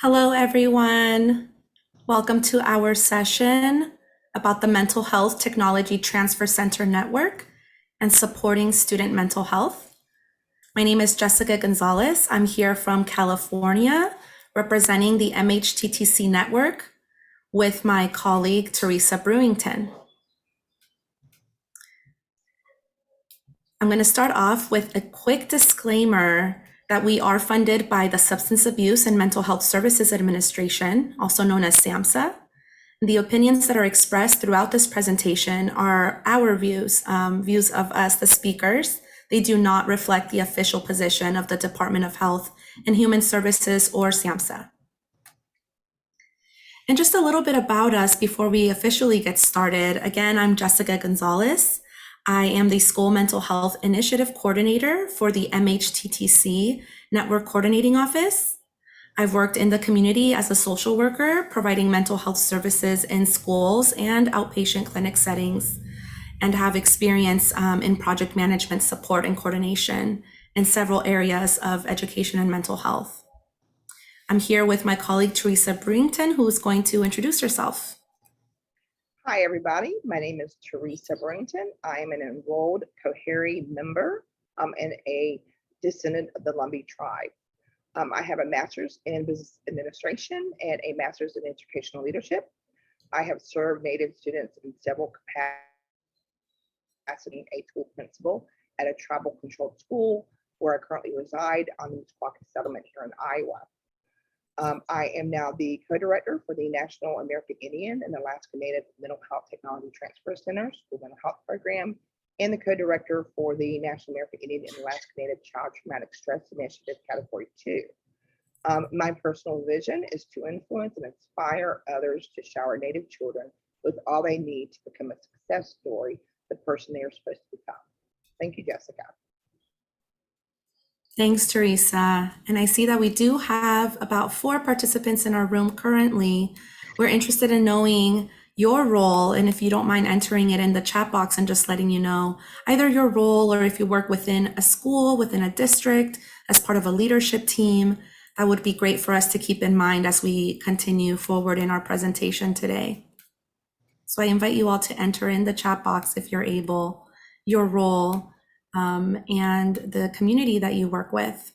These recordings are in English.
Hello, everyone. Welcome to our session about the Mental Health Technology Transfer Center Network and supporting student mental health. My name is Jessica Gonzalez. I'm here from California, representing the MHTTC network with my colleague, Teresa Brewington. I'm going to start off with a quick disclaimer that we are funded by the Substance Abuse and Mental Health Services Administration, also known as SAMHSA. The opinions that are expressed throughout this presentation are our views, views of us, the speakers. They do not reflect the official position of the Department of Health and Human Services or SAMHSA. And just a little bit about us before we officially get started. Again, I'm Jessica Gonzalez. I am the School Mental Health Initiative Coordinator for the MHTTC Network Coordinating Office. I've worked in the community as a social worker, providing mental health services in schools and outpatient clinic settings, and have experience in project management support and coordination in several areas of education and mental health. I'm here with my colleague, Teresa Brewington, who is going to introduce herself. Hi, everybody. My name is Teresa Brewington. I am an enrolled Coharie member and a descendant of the Lumbee tribe. I have a master's in business administration and a master's in educational leadership. I have served Native students in several capacities, a school principal at a tribal controlled school where I currently reside on the Meskwaki settlement here in Iowa. I am now the co-director for the National American Indian and Alaska Native Mental Health Technology Transfer Center School Mental Health Program, and the co-director for the National American Indian and Alaska Native Child Traumatic Stress Initiative Category 2. My personal vision is to influence and inspire others to shower Native children with all they need to become a success story, the person they are supposed to become. Thank you, Jessica. Thanks, Teresa. And I see that we do have about 4 participants in our room currently. We're interested in knowing your role, and if you don't mind entering it in the chat box and just letting you know either your role or if you work within a school, within a district, as part of a leadership team, that would be great for us to keep in mind as we continue forward in our presentation today. So I invite you all to enter in the chat box if you're able, your role, and the community that you work with.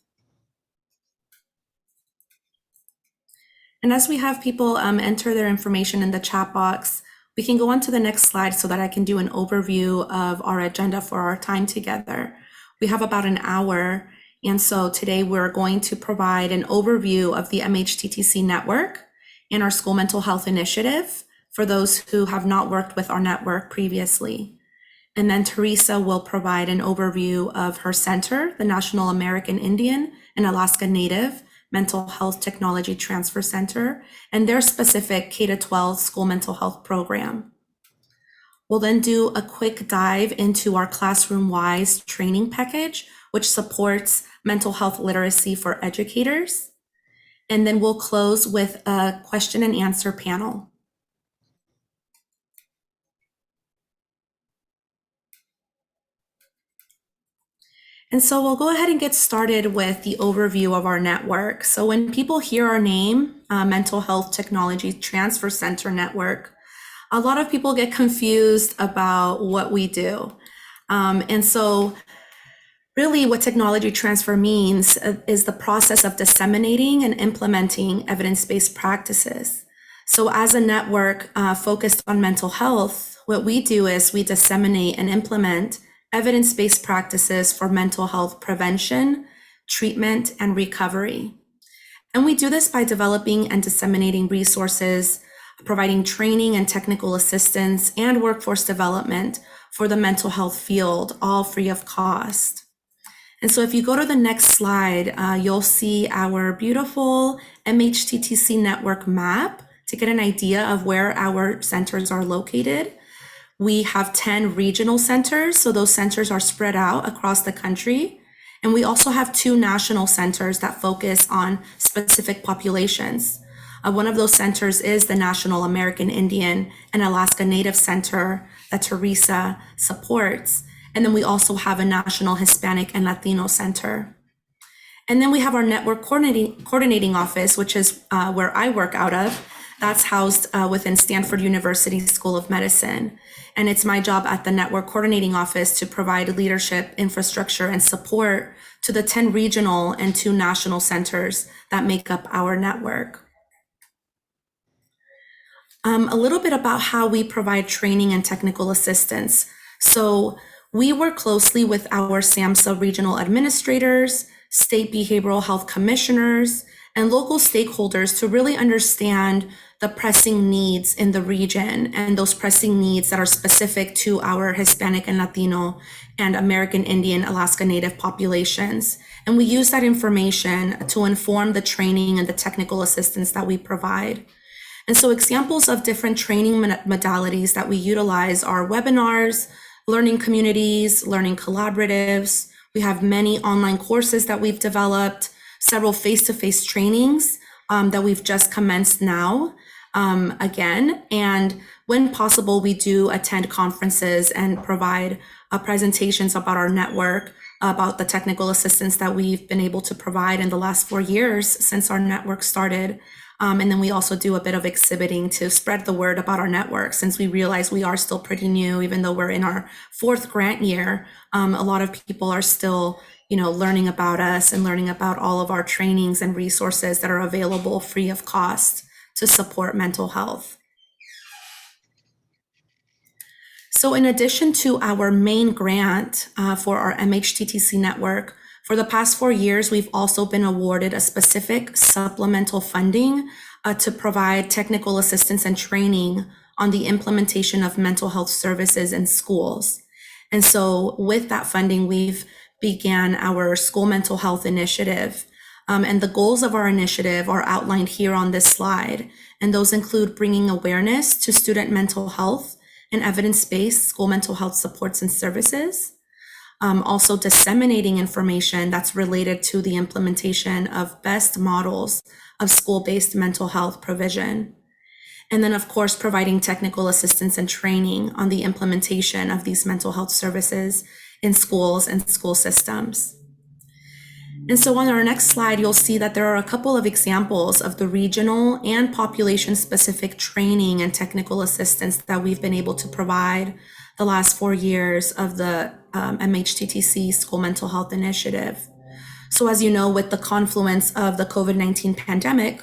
And as we have people enter their information in the chat box, we can go on to the next slide so that I can do an overview of our agenda for our time together. We have about an hour, and so today we're going to provide an overview of the MHTTC network and our school mental health initiative for those who have not worked with our network previously. And then Teresa will provide an overview of her center, the National American Indian and Alaska Native Mental Health Technology Transfer Center, and their specific K-12 school mental health program. We'll then do a quick dive into our Classroom Wise training package, which supports mental health literacy for educators. And then we'll close with a question and answer panel. And so we'll go ahead and get started with the overview of our network. So when people hear our name, Mental Health Technology Transfer Center Network, a lot of people get confused about what we do. And so really what technology transfer means is the process of disseminating and implementing evidence-based practices. So as a network focused on mental health, what we do is we disseminate and implement evidence-based practices for mental health prevention, treatment, and recovery. And we do this by developing and disseminating resources, providing training and technical assistance, and workforce development for the mental health field, all free of cost. And so if you go to the next slide, you'll see our beautiful MHTTC network map to get an idea of where our centers are located. We have 10 regional centers, so those centers are spread out across the country. And we also have 2 national centers that focus on specific populations. One of those centers is the National American Indian and Alaska Native Center that Teresa supports. And then we also have a National Hispanic and Latino Center. And then we have our network coordinating office, which is where I work out of. That's housed within Stanford University School of Medicine. And it's my job at the network coordinating office to provide leadership, infrastructure, and support to the 10 regional and 2 national centers that make up our network. A little bit about how we provide training and technical assistance. So we work closely with our SAMHSA regional administrators, state behavioral health commissioners, and local stakeholders to really understand the pressing needs in the region and those pressing needs that are specific to our Hispanic and Latino and American Indian Alaska Native populations. And we use that information to inform the training and the technical assistance that we provide. And so examples of different training modalities that we utilize are webinars, learning communities, learning collaboratives. We have many online courses that we've developed, several face-to-face trainings that we've just commenced now again. And when possible, we do attend conferences and provide presentations about our network, about the technical assistance that we've been able to provide in the last 4 years since our network started. And then we also do a bit of exhibiting to spread the word about our network, since we realize we are still pretty new. Even though we're in our 4th grant year, a lot of people are still, learning about us and learning about all of our trainings and resources that are available free of cost to support mental health. So in addition to our main grant for our MHTTC network, for the past 4 years, we've also been awarded a specific supplemental funding to provide technical assistance and training on the implementation of mental health services in schools. And so with that funding, we've began our school mental health initiative. And the goals of our initiative are outlined here on this slide. And those include bringing awareness to student mental health and evidence-based school mental health supports and services. Also disseminating information that's related to the implementation of best models of school-based mental health provision. And then, of course, providing technical assistance and training on the implementation of these mental health services in schools and school systems. And so on our next slide, you'll see that there are a couple of examples of the regional and population-specific training and technical assistance that we've been able to provide the last 4 years of the MHTTC School Mental Health Initiative. So as you know, with the confluence of the COVID-19 pandemic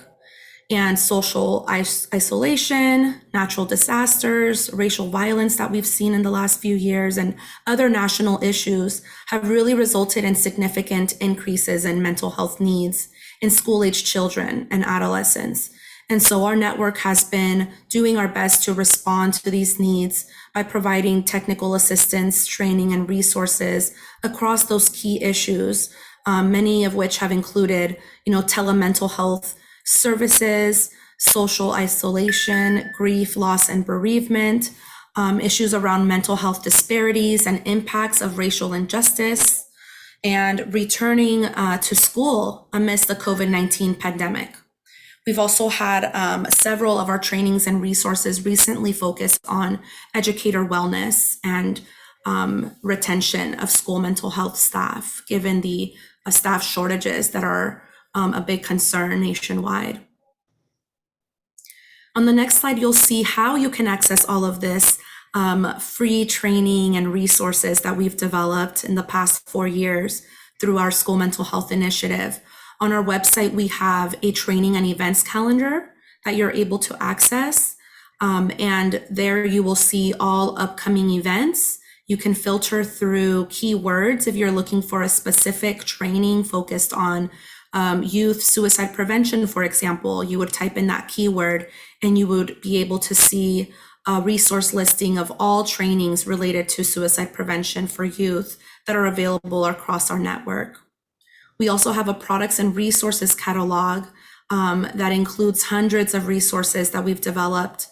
and social isolation, natural disasters, racial violence that we've seen in the last few years, and other national issues have really resulted in significant increases in mental health needs in school-aged children and adolescents. And so our network has been doing our best to respond to these needs by providing technical assistance, training, and resources across those key issues, many of which have included, telemental health services, social isolation, grief, loss, and bereavement, issues around mental health disparities and impacts of racial injustice, and returning to school amidst the COVID-19 pandemic. We've also had several of our trainings and resources recently focused on educator wellness and retention of school mental health staff, given the staff shortages that are a big concern nationwide. On the next slide, you'll see how you can access all of this free training and resources that we've developed in the past 4 years through our School Mental Health Initiative. On our website, we have a training and events calendar that you're able to access. And there you will see all upcoming events. You can filter through keywords if you're looking for a specific training focused on youth suicide prevention, for example. You would type in that keyword and you would be able to see a resource listing of all trainings related to suicide prevention for youth that are available across our network. We also have a products and resources catalog that includes hundreds of resources that we've developed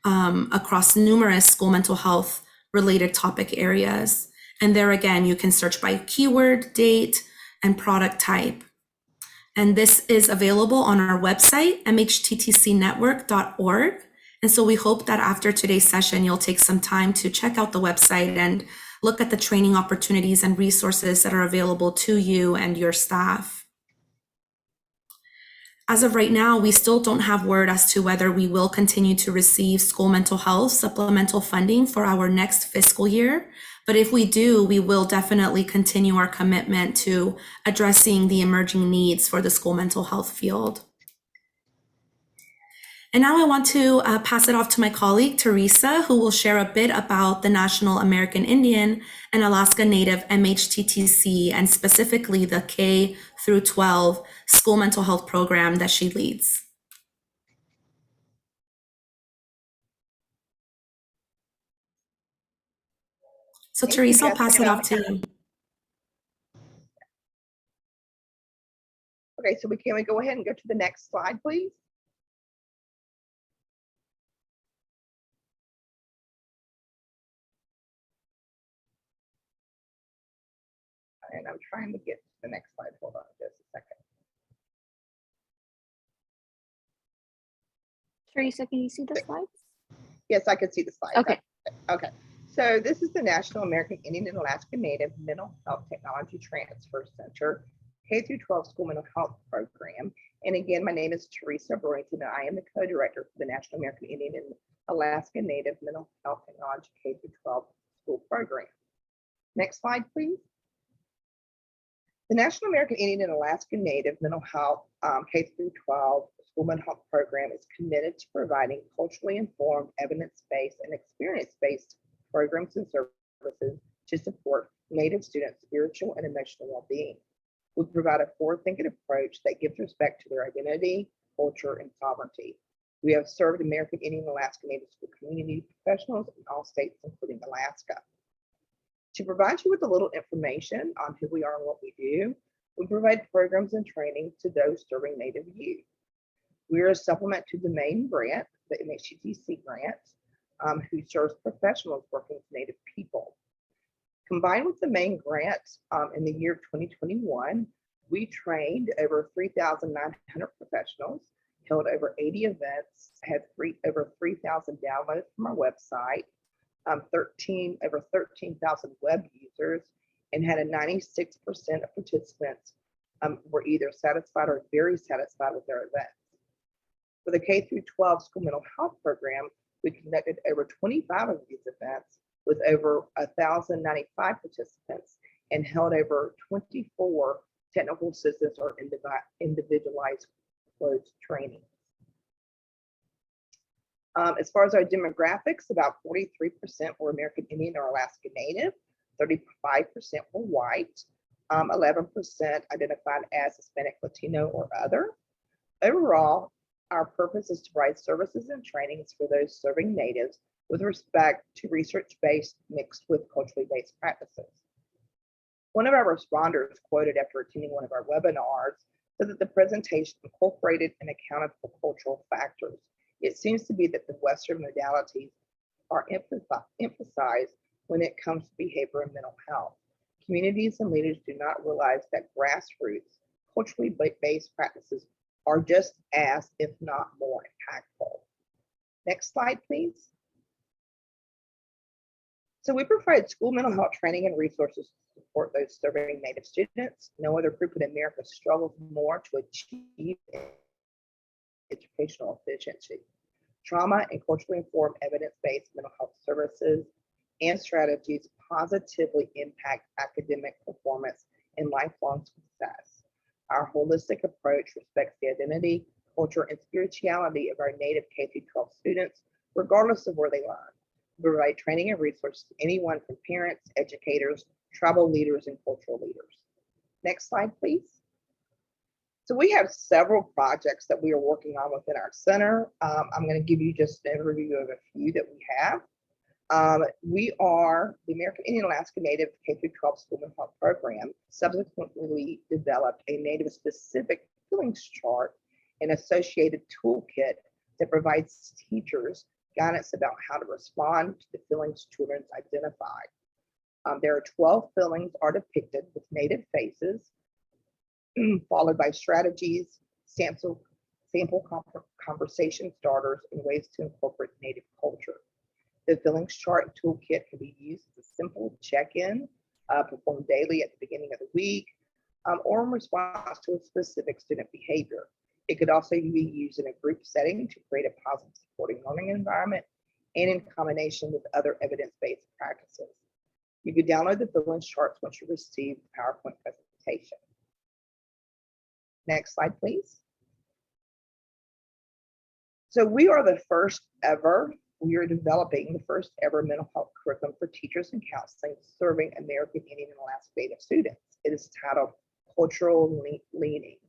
across numerous school mental health related topic areas. And there again, you can search by keyword, date, and product type. And this is available on our website, mhttcnetwork.org. And so we hope that after today's session, you'll take some time to check out the website and look at the training opportunities and resources that are available to you and your staff. As of right now, we still don't have word as to whether we will continue to receive school mental health supplemental funding for our next fiscal year. But if we do, we will definitely continue our commitment to addressing the emerging needs for the school mental health field. And now I want to pass it off to my colleague, Teresa, who will share a bit about the National American Indian and Alaska Native MHTTC, and specifically the K through 12 school mental health program that she leads. So Thank you, Teresa, I'll pass it Jessica. off to you. Okay, so can we go ahead and go to the next slide, please? And I'm trying to get to the next slide. Hold on just a second. Teresa, can you see the slides? Yes, I can see the slide. Okay. Okay. So this is the National American Indian and Alaska Native Mental Health Technology Transfer Center K through 12 School Mental Health Program. And again, my name is Teresa Burrington, and I am the co-director for the National American Indian and Alaska Native Mental Health Technology K through 12 School Program. Next slide, please. The National American Indian and Alaska Native Mental Health K through 12 School Mental Health Program is committed to providing culturally informed, evidence-based, and experience-based programs and services to support Native students' spiritual and emotional well-being. We provide a forward-thinking approach that gives respect to their identity, culture, and sovereignty. We have served American Indian and Alaska Native school community professionals in all states, including Alaska. To provide you with a little information on who we are and what we do, we provide programs and training to those serving Native youth. We are a supplement to the main grant, the MHTTC grant, who serves professionals working with Native people. Combined with the main grant, in the year of 2021, we trained over 3,900 professionals, held over 80 events, had over 3,000 downloads from our website, over 13,000 web users, and had a 96% of participants were either satisfied or very satisfied with their events. For the K through 12 school mental health program, we conducted over 25 of these events with over 1,095 participants and held over 24 technical assistance or individualized closed training. As far as our demographics, about 43% were American Indian or Alaska Native, 35% were white, 11% identified as Hispanic, Latino, or other. Overall, our purpose is to provide services and trainings for those serving Natives with respect to research-based mixed with culturally based practices. One of our responders quoted after attending one of our webinars said that the presentation incorporated and accounted for cultural factors. It seems to be that the Western modalities are emphasized when it comes to behavior and mental health. Communities and leaders do not realize that grassroots, culturally based practices are just as, if not more, impactful. Next slide, please. So we provide school mental health training and resources to support those serving Native students. No other group in America struggles more to achieve educational efficiency. Trauma and culturally informed evidence-based mental health services and strategies positively impact academic performance and lifelong success. Our holistic approach respects the identity, culture, and spirituality of our Native K-12 students, regardless of where they learn. We provide training and resources to anyone from parents, educators, tribal leaders, and cultural leaders. Next slide, please. So we have several projects that we are working on within our center. I'm going to give you just an overview of a few that we have. We are the American Indian Alaska Native K-12 School Mental Health Program. Subsequently developed a Native specific feelings chart and associated toolkit that provides teachers guidance about how to respond to the feelings children identified. There are 12 feelings are depicted with Native faces, followed by strategies, sample conversation starters, and ways to incorporate Native culture. The feelings chart toolkit can be used as a simple check-in, performed daily at the beginning of the week, or in response to a specific student behavior. It could also be used in a group setting to create a positive supporting learning environment and in combination with other evidence-based practices. You can download the fill-in charts once you receive the PowerPoint presentation. Next slide, please. So we are developing the first ever mental health curriculum for teachers and counseling serving American Indian and Alaska Native students. It is titled Cultural Leaning.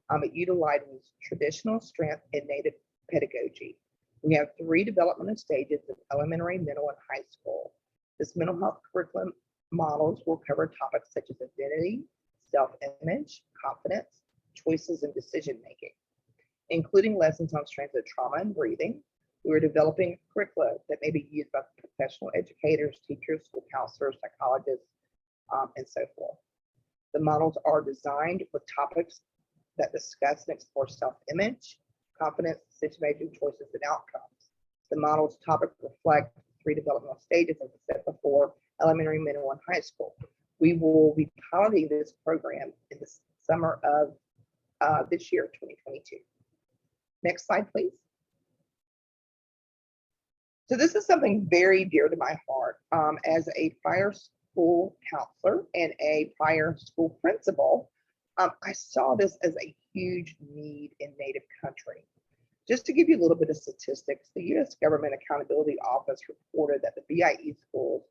It utilizes traditional strength and Native pedagogy. We have 3 developmental stages of elementary, middle, and high school. This mental health curriculum models will cover topics such as identity, self-image, confidence, choices, and decision-making, including lessons on strengths of trauma and breathing. We are developing a curriculum that may be used by professional educators, teachers, school counselors, psychologists, and so forth. The models are designed with topics that discuss and explore self-image, confidence, decision-making, choices, and outcomes. The model's topics reflect 3 developmental stages, as I said before, elementary, middle, and high school. We will be piloting this program in the summer of this year, 2022. Next slide, please. So this is something very dear to my heart. As a prior school counselor and a prior school principal, I saw this as a huge need in Native country. Just to give you a little bit of statistics, the U.S. Government Accountability Office reported that the BIE schools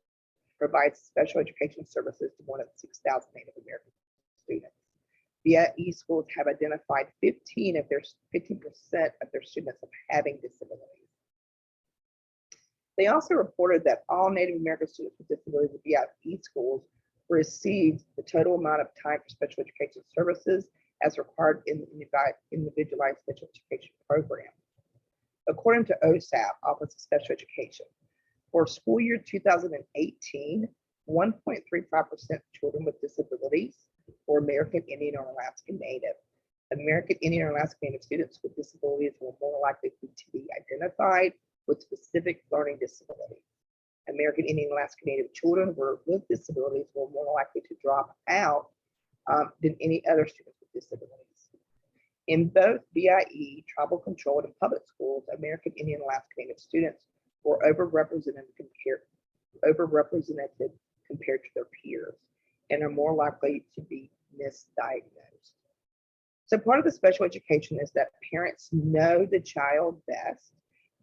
provide special education services to more than 6,000 Native American students. BIE schools have identified 15% of their students as having disabilities. They also reported that all Native American students with disabilities at BIE schools received the total amount of time for special education services as required in the individualized special education program. According to OSAP, Office of Special Education, for school year 2018, 1.35% of children with disabilities were American Indian or Alaska Native. American Indian or Alaska Native students with disabilities were more likely to be identified with specific learning disabilities. American Indian and Alaska Native children with disabilities were more likely to drop out than any other students with disabilities. In both BIE, tribal controlled, and public schools, American Indian and Alaska Native students were overrepresented compared to their peers and are more likely to be misdiagnosed. So part of the special education is that parents know the child best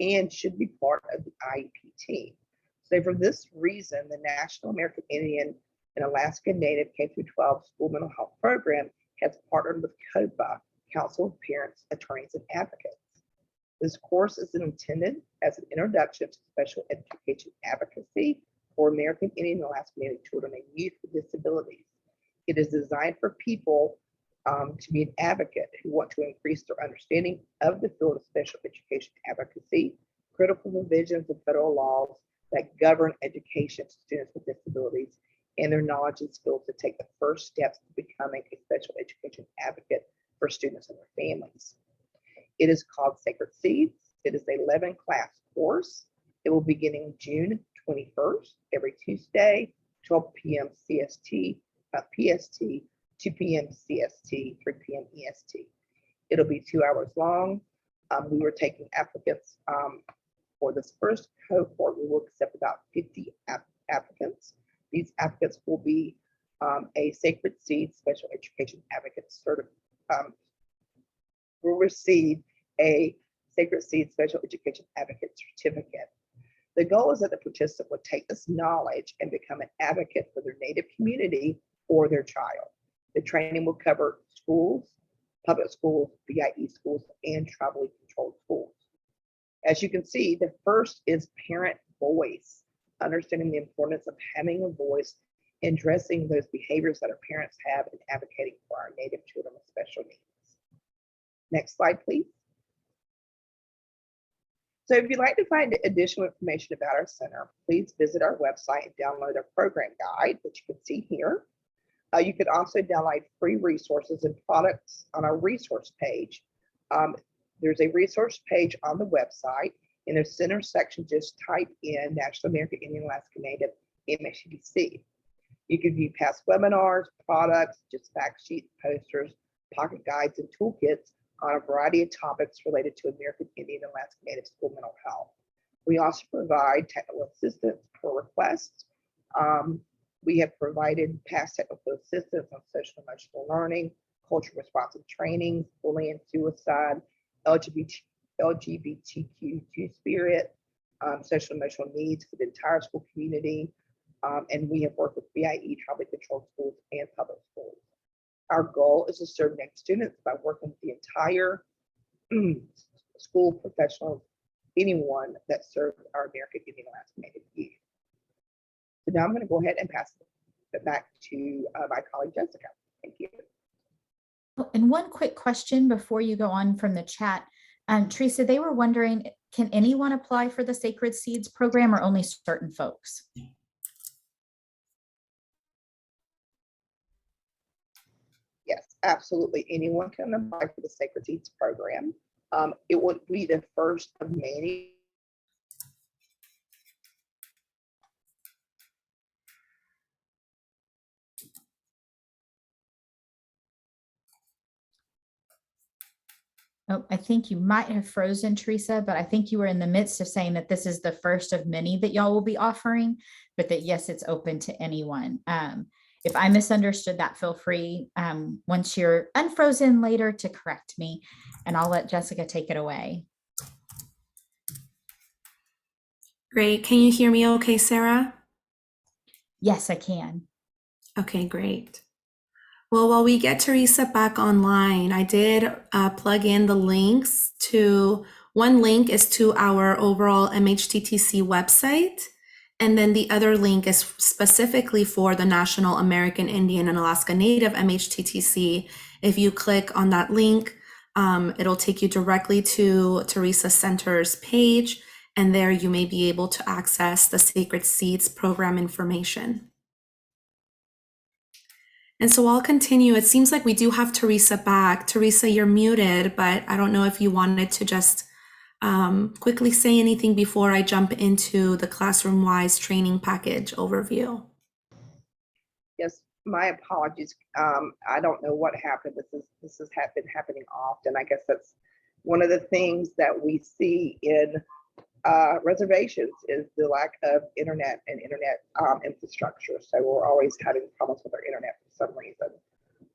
and should be part of the IEP team. So for this reason, the National American Indian and Alaska Native K-12 School Mental Health Program has partnered with COPA, Council of Parents, Attorneys, and Advocates. This course is intended as an introduction to special education advocacy for American Indian and Alaska Native children and youth with disabilities. It is designed for people to be an advocate who want to increase their understanding of the field of special education advocacy, critical provisions of federal laws that govern education to students with disabilities, and their knowledge and skills to take the first steps to becoming a special education advocate for students and their families. It is called Sacred Seeds. It is an 11-class course. It will be beginning June 21st, every Tuesday, 12 p.m. PST, 2 p.m. CST, 3 p.m. EST. It'll be 2 hours long. We were taking applicants for this first cohort. We will accept about 50 applicants. These applicants will be a Sacred Seeds Special Education Advocate will receive a Sacred Seeds Special Education Advocate certificate. The goal is that the participant would take this knowledge and become an advocate for their Native community or their child. The training will cover schools, public schools, BIE schools, and tribally controlled schools. As you can see, the first is parent voice, understanding the importance of having a voice and addressing those behaviors that our parents have in advocating for our Native children with special needs. Next slide, please. So if you'd like to find additional information about our center, please visit our website and download our program guide, which you can see here. You can also download free resources and products on our resource page. There's a resource page on the website. In the center section, just type in National American Indian Alaska Native MACDC. You can view past webinars, products, just fact sheets, posters, pocket guides, and toolkits, on a variety of topics related to American Indian and Alaska Native school mental health. We also provide technical assistance for requests. We have provided past technical assistance on social and emotional learning, culturally responsive training, bullying, suicide, LGBTQ spirit, social and emotional needs for the entire school community. And we have worked with BIE, tribally controlled schools, and public schools. Our goal is to serve NAICS students by working with the entire school professionals, anyone that serves our American Indian Alaska Native youth. So now I'm going to go ahead and pass it back to my colleague Jessica. Thank you. Oh, and one quick question before you go on from the chat. Teresa, they were wondering, can anyone apply for the Sacred Seeds program or only certain folks? Yes, absolutely. Anyone can apply for the Sacred Seeds program. It would be the first of many. Oh, I think you might have frozen, Teresa, but I think you were in the midst of saying that this is the first of many that y'all will be offering, but that yes, it's open to anyone. If I misunderstood that, feel free once you're unfrozen later to correct me, and I'll let Jessica take it away. Great. Can you hear me okay, Sarah? Yes, I can. Okay, great. Well, while we get Teresa back online, I did plug in the links to, one link is to our overall MHTTC website, and then the other link is specifically for the National American Indian and Alaska Native MHTTC. If you click on that link, it'll take you directly to Teresa Center's page, and there you may be able to access the Sacred Seeds program information. And so I'll continue. It seems like we do have Teresa back. Teresa, you're muted, but I don't know if you wanted to just quickly say anything before I jump into the classroom-wise training package overview. Yes, my apologies. I don't know what happened. This has been happening often. I guess that's one of the things that we see in reservations is the lack of internet and internet infrastructure. So we're always having problems with our internet for some reason.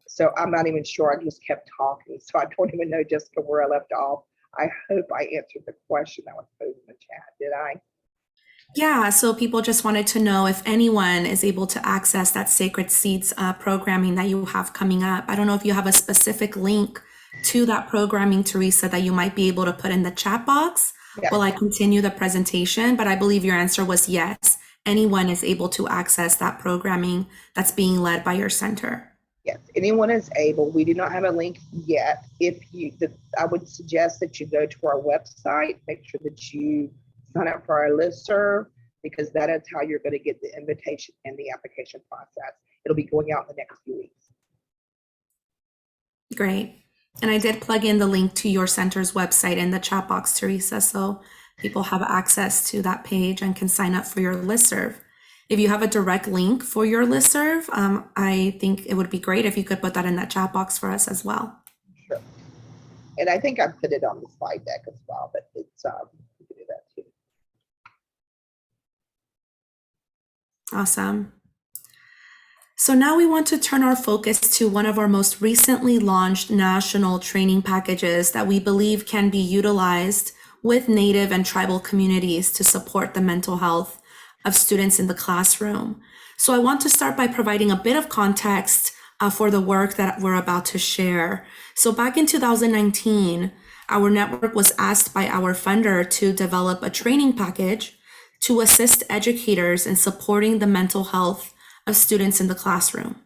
So I'm not even sure. I just kept talking. So I don't even know, Jessica, where I left off. I hope I answered the question that was posed in the chat. Did I? Yeah, so people just wanted to know if anyone is able to access that Sacred Seeds programming that you have coming up. I don't know if you have a specific link to that programming, Teresa, that you might be able to put in the chat box. Yes. While I continue the presentation, but I believe your answer was yes. Anyone is able to access that programming that's being led by your center. Yes, anyone is able. We do not have a link yet. I would suggest that you go to our website, make sure that you sign up for our listserv, because that is how you're going to get the invitation and the application process. It'll be going out in the next few weeks. Great. And I did plug in the link to your center's website in the chat box, Teresa, so people have access to that page and can sign up for your listserv. If you have a direct link for your listserv, I think it would be great if you could put that in that chat box for us as well. Sure. And I think I put it on the slide deck as well, but it's you can do that too. Awesome. So now we want to turn our focus to one of our most recently launched national training packages that we believe can be utilized with Native and tribal communities to support the mental health of students in the classroom. So I want to start by providing a bit of context for the work that we're about to share. So back in 2019, our network was asked by our funder to develop a training package to assist educators in supporting the mental health of students in the classroom.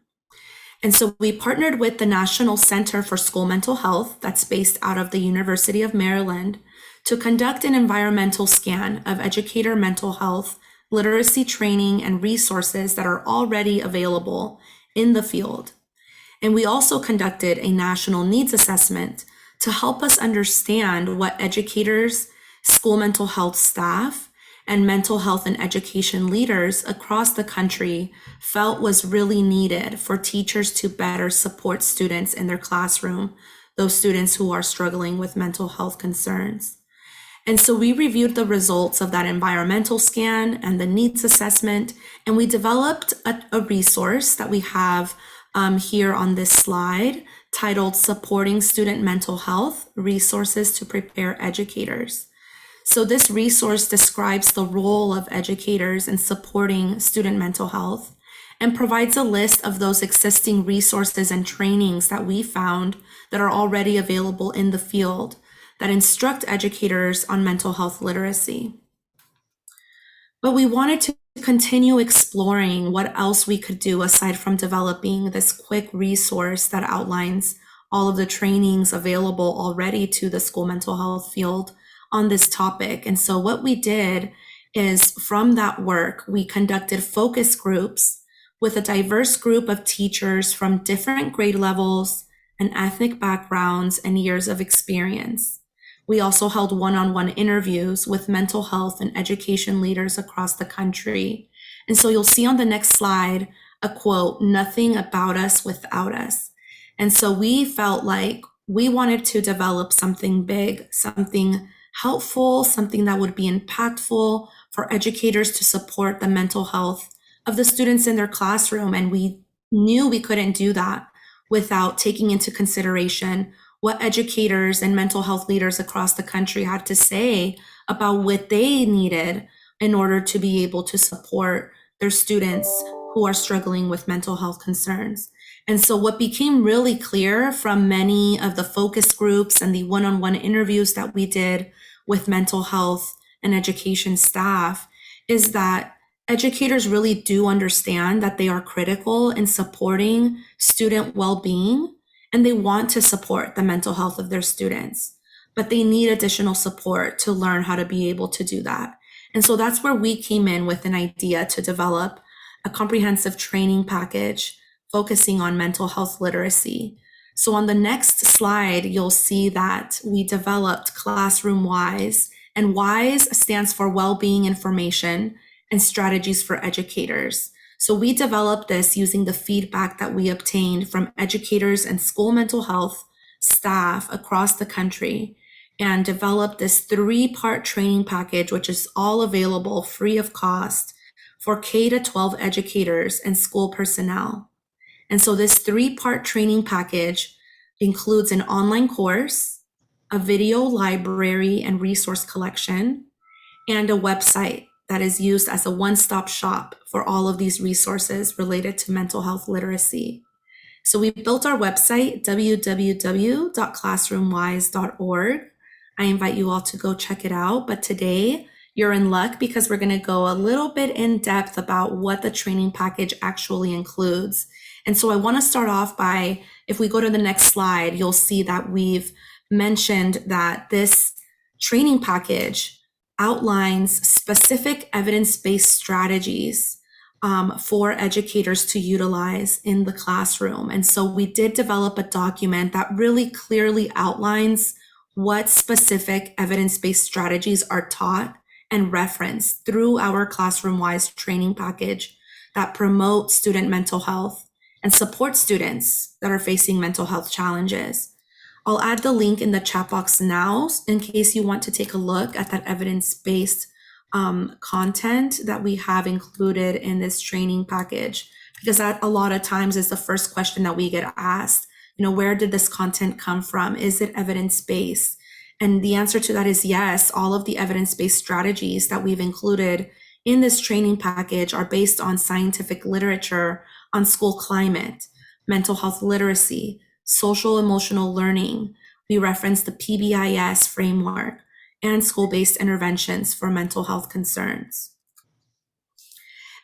And so we partnered with the National Center for School Mental Health, that's based out of the University of Maryland, to conduct an environmental scan of educator mental health, literacy training, and resources that are already available in the field. And we also conducted a national needs assessment to help us understand what educators, school mental health staff, and mental health and education leaders across the country felt was really needed for teachers to better support students in their classroom those students who are struggling with mental health concerns. And so we reviewed the results of that environmental scan and the needs assessment, and we developed a resource that we have here on this slide titled Supporting Student Mental Health, Resources to Prepare Educators. So this resource describes the role of educators in supporting student mental health and provides a list of those existing resources and trainings that we found that are already available in the field that instruct educators on mental health literacy. But we wanted to continue exploring what else we could do aside from developing this quick resource that outlines all of the trainings available already to the school mental health field on this topic. And so what we did is from that work, we conducted focus groups with a diverse group of teachers from different grade levels and ethnic backgrounds and years of experience. We also held one-on-one interviews with mental health and education leaders across the country. And so you'll see on the next slide a quote, "Nothing about us without us." And so we felt like we wanted to develop something big, something helpful, something that would be impactful for educators to support the mental health of the students in their classroom. And we knew we couldn't do that without taking into consideration what educators and mental health leaders across the country had to say about what they needed in order to be able to support their students who are struggling with mental health concerns. And so what became really clear from many of the focus groups and the one-on-one interviews that we did with mental health and education staff is that educators really do understand that they are critical in supporting student well-being, and they want to support the mental health of their students, but they need additional support to learn how to be able to do that. And so that's where we came in with an idea to develop a comprehensive training package focusing on mental health literacy. So on the next slide, you'll see that we developed Classroom WISE, and WISE stands for Wellbeing Information and Strategies for Educators. So we developed this using the feedback that we obtained from educators and school mental health staff across the country, and developed this 3-part training package, which is all available free of cost for K-12 educators and school personnel. And so this 3-part training package includes an online course, a video library and resource collection, and a website that is used as a one-stop shop for all of these resources related to mental health literacy. So we built our website, www.classroomwise.org. I invite you all to go check it out. But today you're in luck because we're going to go a little bit in depth about what the training package actually includes. And so I want to start off by, if we go to the next slide, you'll see that we've mentioned that this training package outlines specific evidence-based strategies for educators to utilize in the classroom. And so we did develop a document that really clearly outlines what specific evidence-based strategies are taught and referenced through our Classroom WISE training package that promote student mental health and support students that are facing mental health challenges. I'll add the link in the chat box now in case you want to take a look at that evidence-based content that we have included in this training package, because that a lot of times is the first question that we get asked. You know, where did this content come from? Is it evidence-based? And the answer to that is yes. All of the evidence-based strategies that we've included in this training package are based on scientific literature on school climate, mental health literacy, social emotional learning. We reference the PBIS framework and school-based interventions for mental health concerns.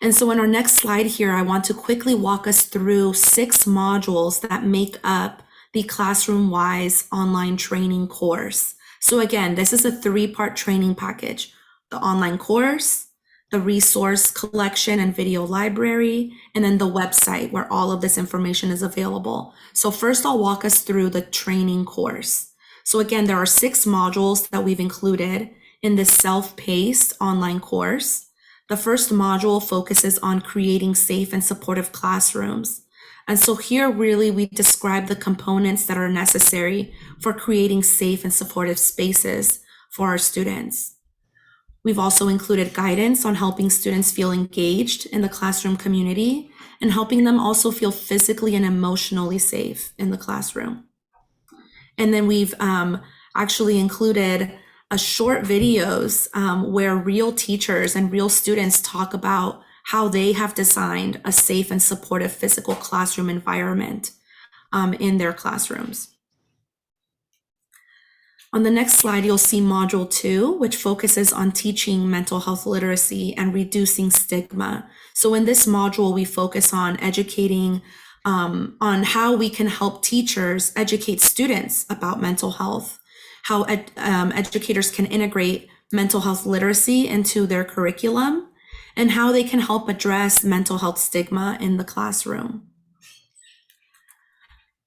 And so in our next slide here, I want to quickly walk us through 6 modules that make up the Classroom WISE online training course. So again, this is a 3-part training package: the online course, the resource collection and video library, and then the website where all of this information is available. So first I'll walk us through the training course. So again, there are 6 modules that we've included in this self-paced online course. The first module focuses on creating safe and supportive classrooms. And so here really we describe the components that are necessary for creating safe and supportive spaces for our students. We've also included guidance on helping students feel engaged in the classroom community and helping them also feel physically and emotionally safe in the classroom. And then we've actually included a short videos where real teachers and real students talk about how they have designed a safe and supportive physical classroom environment in their classrooms. On the next slide, you'll see Module 2, which focuses on teaching mental health literacy and reducing stigma. So in this module, we focus on educating on how we can help teachers educate students about mental health, how educators can integrate mental health literacy into their curriculum, and how they can help address mental health stigma in the classroom.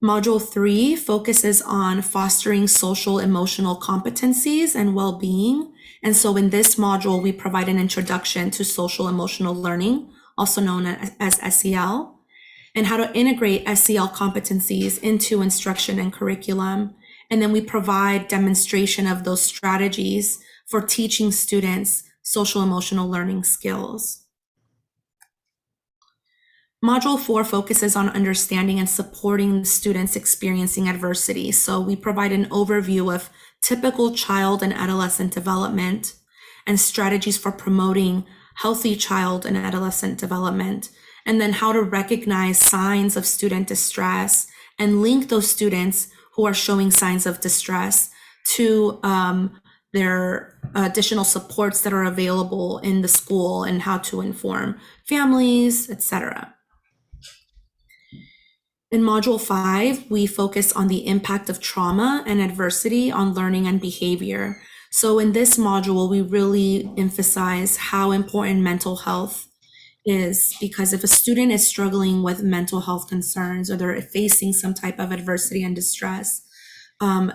Module 3 focuses on fostering social emotional competencies and well-being. And so in this module, we provide an introduction to social emotional learning, also known as SEL, and how to integrate SEL competencies into instruction and curriculum. And then we provide demonstration of those strategies for teaching students social emotional learning skills. Module 4 focuses on understanding and supporting students experiencing adversity. So we provide an overview of typical child and adolescent development and strategies for promoting healthy child and adolescent development, and then how to recognize signs of student distress and link those students who are showing signs of distress to their additional supports that are available in the school and how to inform families, etc. In Module 5, we focus on the impact of trauma and adversity on learning and behavior. So in this module, we really emphasize how important mental health is, because if a student is struggling with mental health concerns or they're facing some type of adversity and distress,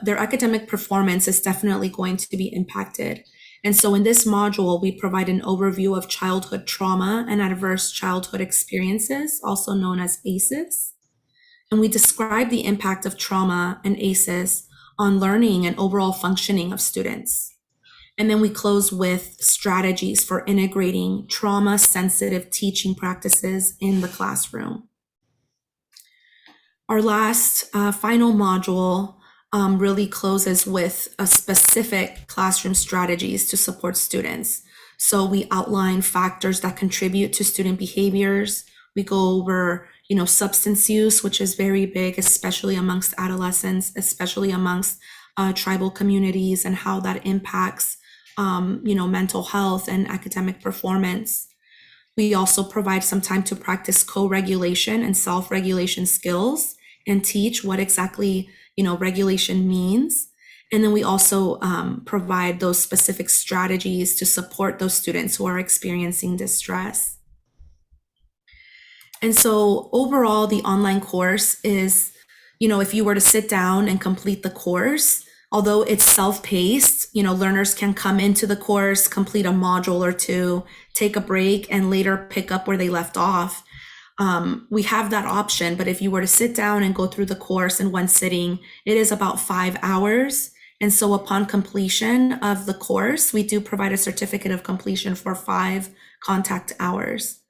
their academic performance is definitely going to be impacted. And so in this module, we provide an overview of childhood trauma and adverse childhood experiences, also known as ACEs. And we describe the impact of trauma and ACEs on learning and overall functioning of students. And then we close with strategies for integrating trauma-sensitive teaching practices in the classroom. Our last final module really closes with a specific classroom strategies to support students. So we outline factors that contribute to student behaviors. We go over substance use, which is very big, especially amongst adolescents, especially amongst tribal communities, and how that impacts, mental health and academic performance. We also provide some time to practice co-regulation and self-regulation skills and teach what exactly, regulation means. And then we also provide those specific strategies to support those students who are experiencing distress. And so overall, the online course is, if you were to sit down and complete the course, although it's self-paced, learners can come into the course, complete a module or two, take a break, and later pick up where they left off. We have that option, but if you were to sit down and go through the course in one sitting, it is about 5 hours. And so upon completion of the course, we do provide a certificate of completion for 5 contact hours.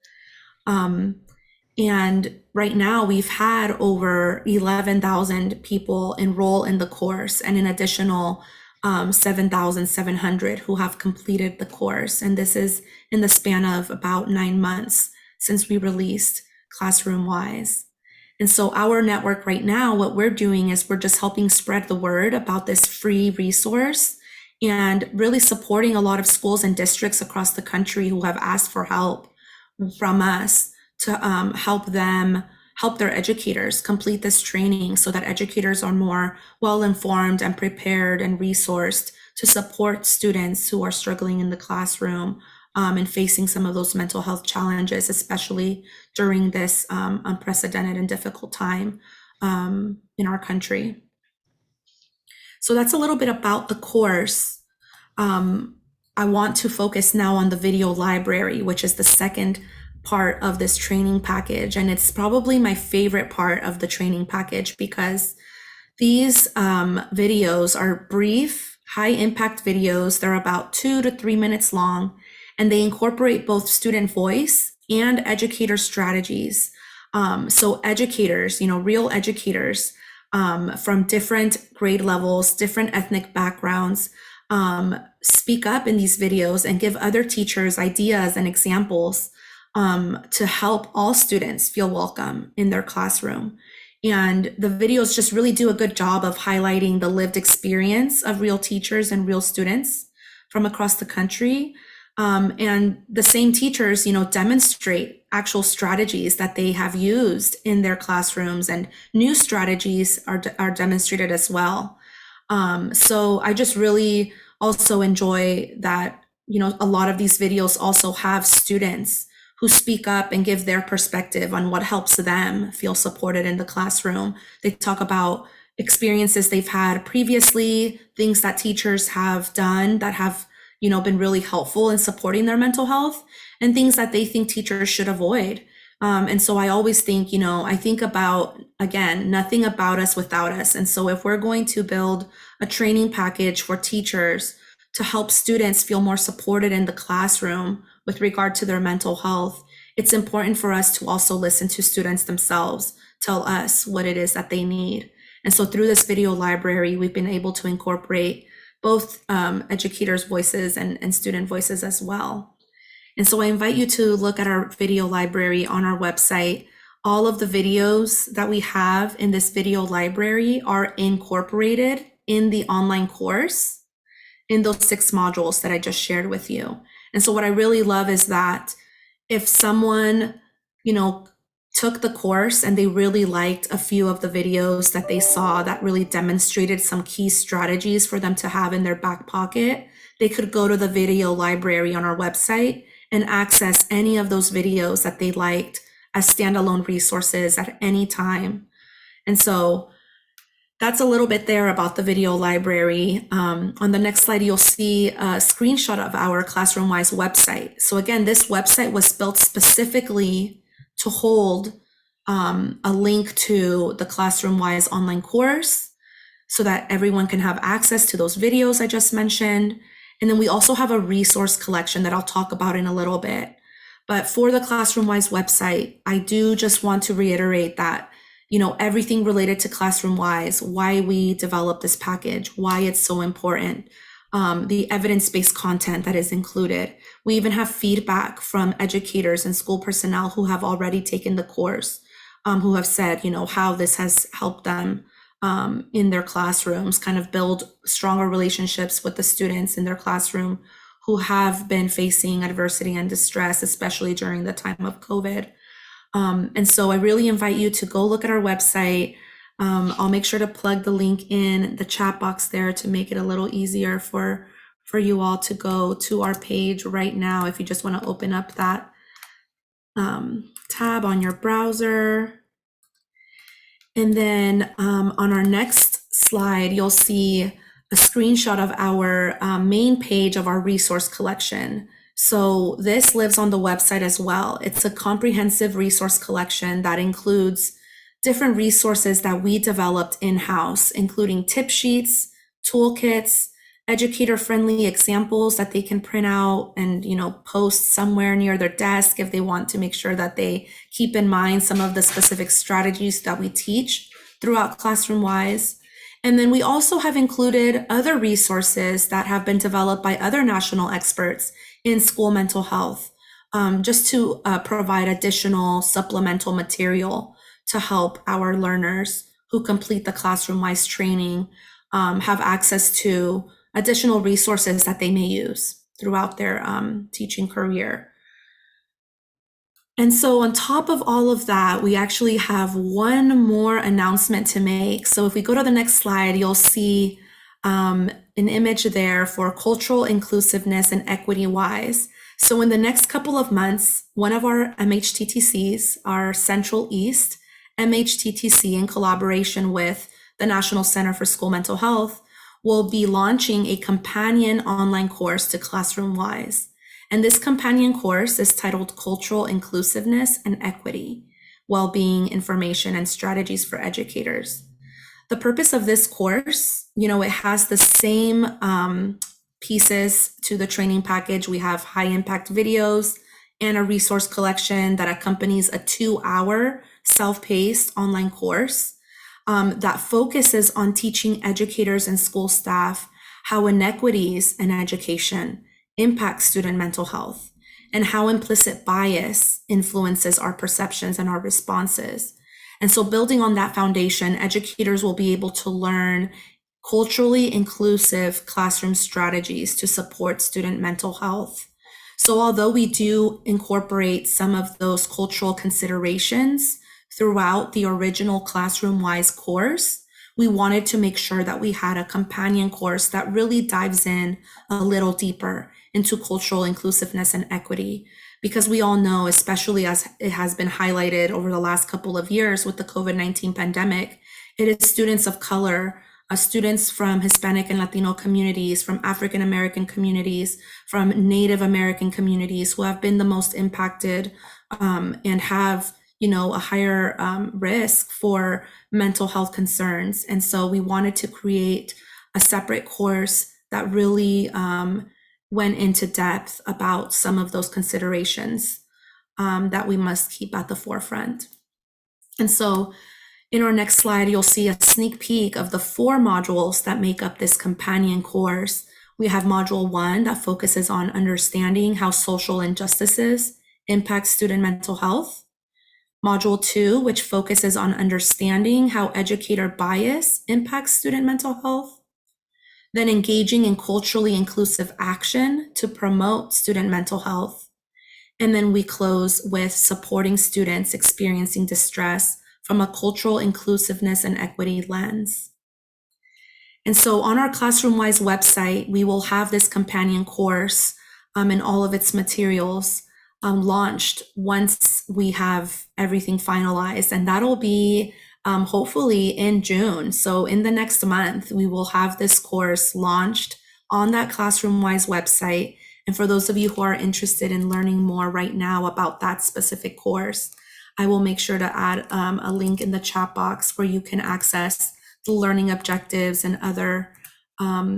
And right now we've had over 11,000 people enroll in the course, and an additional 7,700 who have completed the course. And this is in the span of about 9 months since we released Classroom-Wise. And so our network right now, what we're doing is we're just helping spread the word about this free resource and really supporting a lot of schools and districts across the country who have asked for help from us to help their educators complete this training so that educators are more well-informed and prepared and resourced to support students who are struggling in the classroom and facing some of those mental health challenges, especially during this unprecedented and difficult time in our country. So that's a little bit about the course. I want to focus now on the video library, which is the second part of this training package. And it's probably my favorite part of the training package because these videos are brief, high impact videos. They're about 2 to 3 minutes long, and they incorporate both student voice and educator strategies. So educators, real educators from different grade levels, different ethnic backgrounds, speak up in these videos and give other teachers ideas and examples to help all students feel welcome in their classroom. And the videos just really do a good job of highlighting the lived experience of real teachers and real students from across the country. And the same teachers, demonstrate actual strategies that they have used in their classrooms, and new strategies are demonstrated as well. So I just really also enjoy that, a lot of these videos also have students who speak up and give their perspective on what helps them feel supported in the classroom. They talk about experiences they've had previously, things that teachers have done that have, been really helpful in supporting their mental health, and things that they think teachers should avoid. And so I always think, I think about, again, nothing about us without us. And so if we're going to build a training package for teachers to help students feel more supported in the classroom with regard to their mental health, it's important for us to also listen to students themselves tell us what it is that they need. And so through this video library, we've been able to incorporate both educators' voices and student voices as well. And so I invite you to look at our video library on our website. All of the videos that we have in this video library are incorporated in the online course in those 6 modules that I just shared with you. And so what I really love is that if someone, took the course and they really liked a few of the videos that they saw that really demonstrated some key strategies for them to have in their back pocket, they could go to the video library on our website and access any of those videos that they liked as standalone resources at any time. And so that's a little bit there about the video library. On the next slide, you'll see a screenshot of our ClassroomWise website. So again, this website was built specifically to hold a link to the ClassroomWise online course so that everyone can have access to those videos I just mentioned. And then we also have a resource collection that I'll talk about in a little bit. But for the ClassroomWise website, I do just want to reiterate that, everything related to ClassroomWise, why we developed this package, why it's so important, the evidence-based content that is included. We even have feedback from educators and school personnel who have already taken the course, who have said, how this has helped them in their classrooms, kind of build stronger relationships with the students in their classroom who have been facing adversity and distress, especially during the time of COVID. And so I really invite you to go look at our website. I'll make sure to plug the link in the chat box there to make it a little easier for you all to go to our page right now if you just want to open up that tab on your browser. And then on our next slide, you'll see a screenshot of our main page of our resource collection. So this lives on the website as well. It's a comprehensive resource collection that includes different resources that we developed in-house, including tip sheets, toolkits, educator-friendly examples that they can print out and post somewhere near their desk if they want to make sure that they keep in mind some of the specific strategies that we teach throughout ClassroomWise. And then we also have included other resources that have been developed by other national experts in school mental health, just to provide additional supplemental material to help our learners who complete the ClassroomWise training have access to additional resources that they may use throughout their teaching career. And so on top of all of that, we actually have one more announcement to make. So if we go to the next slide, you'll see an image there for cultural inclusiveness and equity wise. So in the next couple of months, one of our MHTTCs, our Central East MHTTC, in collaboration with the National Center for School Mental Health, will be launching a companion online course to ClassroomWise. And this companion course is titled Cultural Inclusiveness and Equity, Wellbeing, Information, and Strategies for Educators. The purpose of this course, it has the same pieces to the training package. We have high impact videos and a resource collection that accompanies a 2-hour self-paced online course that focuses on teaching educators and school staff how inequities in education impact student mental health and how implicit bias influences our perceptions and our responses. And so building on that foundation, educators will be able to learn culturally inclusive classroom strategies to support student mental health. So although we do incorporate some of those cultural considerations throughout the original Classroom-Wise course, we wanted to make sure that we had a companion course that really dives in a little deeper into cultural inclusiveness and equity. Because we all know, especially as it has been highlighted over the last couple of years with the COVID-19 pandemic, it is students of color, students from Hispanic and Latino communities, from African American communities, from Native American communities who have been the most impacted and have a higher risk for mental health concerns. And so we wanted to create a separate course that really went into depth about some of those considerations that we must keep at the forefront. And so in our next slide, you'll see a sneak peek of the 4 modules that make up this companion course. We have module 1 that focuses on understanding how social injustices impact student mental health. Module 2, which focuses on understanding how educator bias impacts student mental health. Then engaging in culturally inclusive action to promote student mental health. And then we close with supporting students experiencing distress from a cultural inclusiveness and equity lens. And so on our Classroom-Wise website, we will have this companion course and all of its materials launched once we have everything finalized, and that'll be hopefully in June. So in the next month, we will have this course launched on that Classroom-Wise website. And for those of you who are interested in learning more right now about that specific course, I will make sure to add a link in the chat box where you can access the learning objectives and other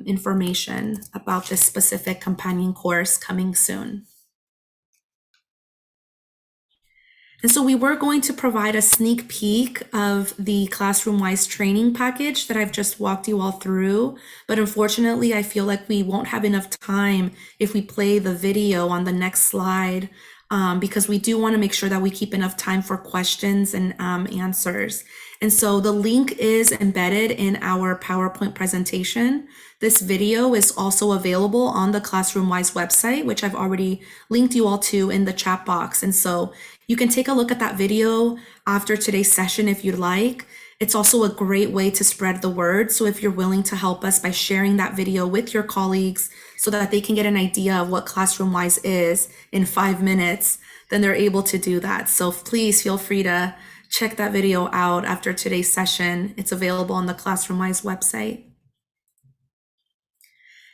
information about this specific companion course coming soon. And so we were going to provide a sneak peek of the Classroom-Wise training package that I've just walked you all through, but unfortunately, I feel like we won't have enough time if we play the video on the next slide, because we do want to make sure that we keep enough time for questions and answers. And so the link is embedded in our PowerPoint presentation. This video is also available on the Classroom-Wise website, which I've already linked you all to in the chat box. And so you can take a look at that video after today's session if you'd like. It's also a great way to spread the word. So if you're willing to help us by sharing that video with your colleagues so that they can get an idea of what Classroom-Wise is in 5 minutes, then they're able to do that. So please feel free to check that video out after today's session. It's available on the Classroom-Wise website.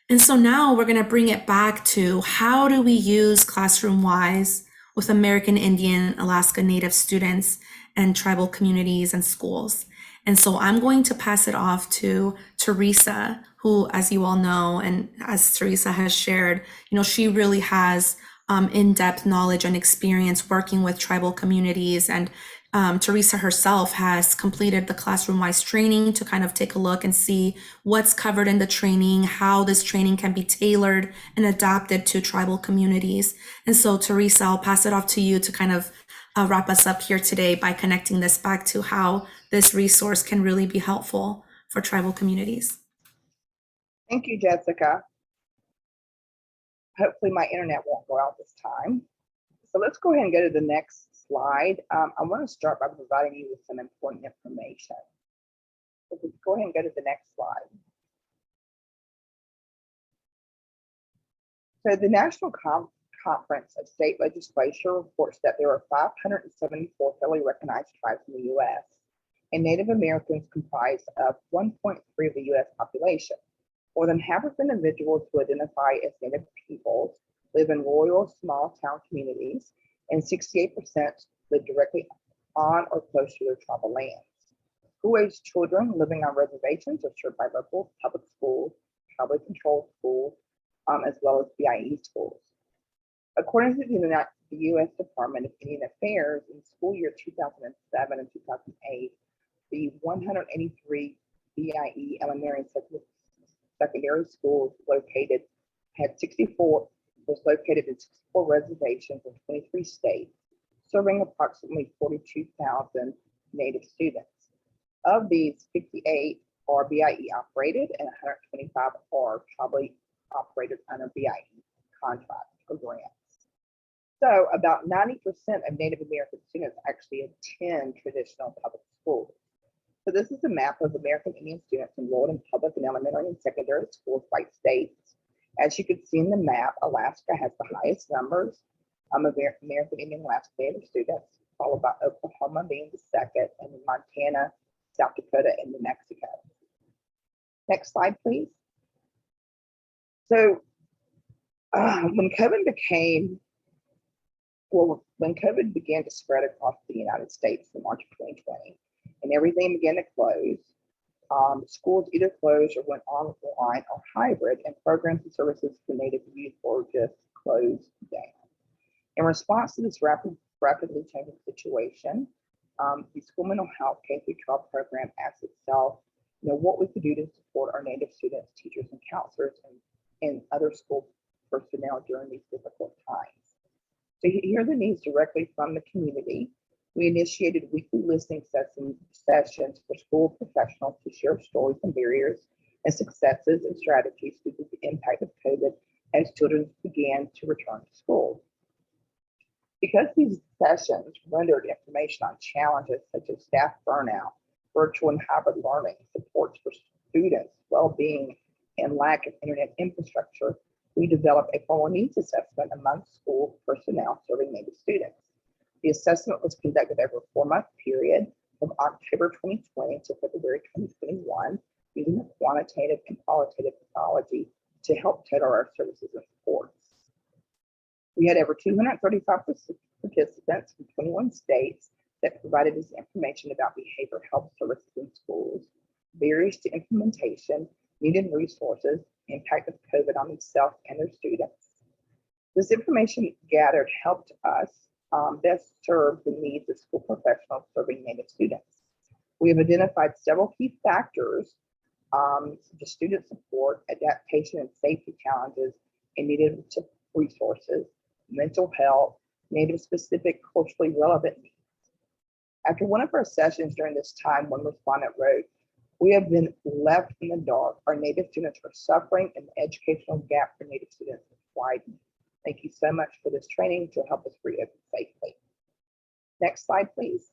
And so now we're going to bring it back to how do we use Classroom-Wise with American Indian, Alaska Native students and tribal communities and schools. And so I'm going to pass it off to Teresa, who, as you all know, and as Teresa has shared, she really has in-depth knowledge and experience working with tribal communities. And Teresa herself has completed the Classroom-Wise training to kind of take a look and see what's covered in the training, how this training can be tailored and adapted to tribal communities. And so Teresa, I'll pass it off to you to kind of wrap us up here today by connecting this back to how this resource can really be helpful for tribal communities. Thank you, Jessica. Hopefully my internet won't go out this time. So let's go ahead and go to the next slide. I want to start by providing you with some important information. So we go ahead and go to the next slide. So the National Conference of State Legislature reports that there are 574 federally recognized tribes in the U.S., and Native Americans comprise of 1.3 of the U.S. population. More than half of individuals who identify as Native peoples live in rural, small town communities, and 68% live directly on or close to their tribal lands. School-aged children living on reservations are served by local public schools, tribally controlled schools, as well as BIE schools. According to the U.S. Department of Indian Affairs, in school year 2007 and 2008, the 183 BIE elementary and secondary schools was located in 64 reservations in 23 states, serving approximately 42,000 Native students. Of these, 58 are BIE operated and 125 are tribally operated under BIE contracts or grants. So about 90% of Native American students actually attend traditional public schools. So this is a map of American Indian students enrolled in public and elementary and secondary schools by states. As you can see in the map, Alaska has the highest numbers of American Indian Alaska Native students, followed by Oklahoma being the second, and then Montana, South Dakota, and New Mexico. Next slide, please. So when COVID began to spread across the United States in March of 2020, and everything began to close, schools either closed or went online or hybrid, and programs and services for Native youth were just closed down. In response to this rapidly changing situation, the school mental health K-12 program asked itself, what we could do to support our Native students, teachers, and counselors, and other school personnel during these difficult times. To hear the needs directly from the community, we initiated weekly listening sessions for school professionals to share stories and barriers and successes and strategies due to the impact of COVID as children began to return to school. Because these sessions rendered information on challenges such as staff burnout, virtual and hybrid learning, supports for students, well-being, and lack of internet infrastructure, we developed a formal needs assessment among school personnel serving Native students. The assessment was conducted over a 4-month period from October 2020 to February 2021, using a quantitative and qualitative methodology to help tailor our services and supports. We had over 235 participants from 21 states that provided us information about behavioral health services in schools, barriers to implementation, needed resources, impact of COVID on themselves and their students. This information gathered helped us best serve the needs of school professionals serving Native students. We have identified several key factors to student support, adaptation and safety challenges, and needed resources, mental health, Native specific, culturally relevant needs. After one of our sessions during this time, one respondent wrote, "We have been left in the dark. Our Native students are suffering and the educational gap for Native students is widening. Thank you so much for this training to help us reopen safely." Next slide, please.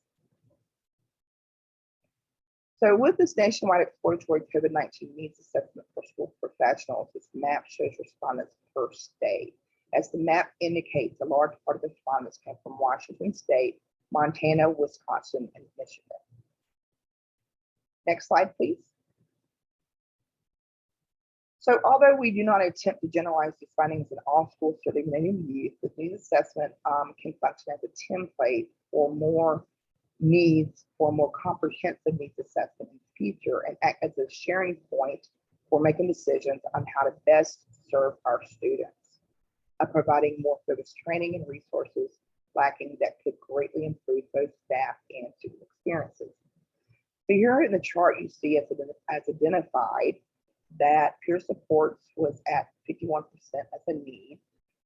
So with this nationwide exploratory COVID-19 needs assessment for school professionals, this map shows respondents per state. As the map indicates, a large part of the respondents came from Washington State, Montana, Wisconsin, and Michigan. Next slide, please. So although we do not attempt to generalize these findings in all schools serving Native youth, this needs assessment can function as a template for more needs, for more comprehensive needs assessment in the future, and act as a sharing point for making decisions on how to best serve our students, providing more focused training and resources lacking that could greatly improve both staff and student experiences. So here in the chart, you see as identified that peer supports was at 51% as a need.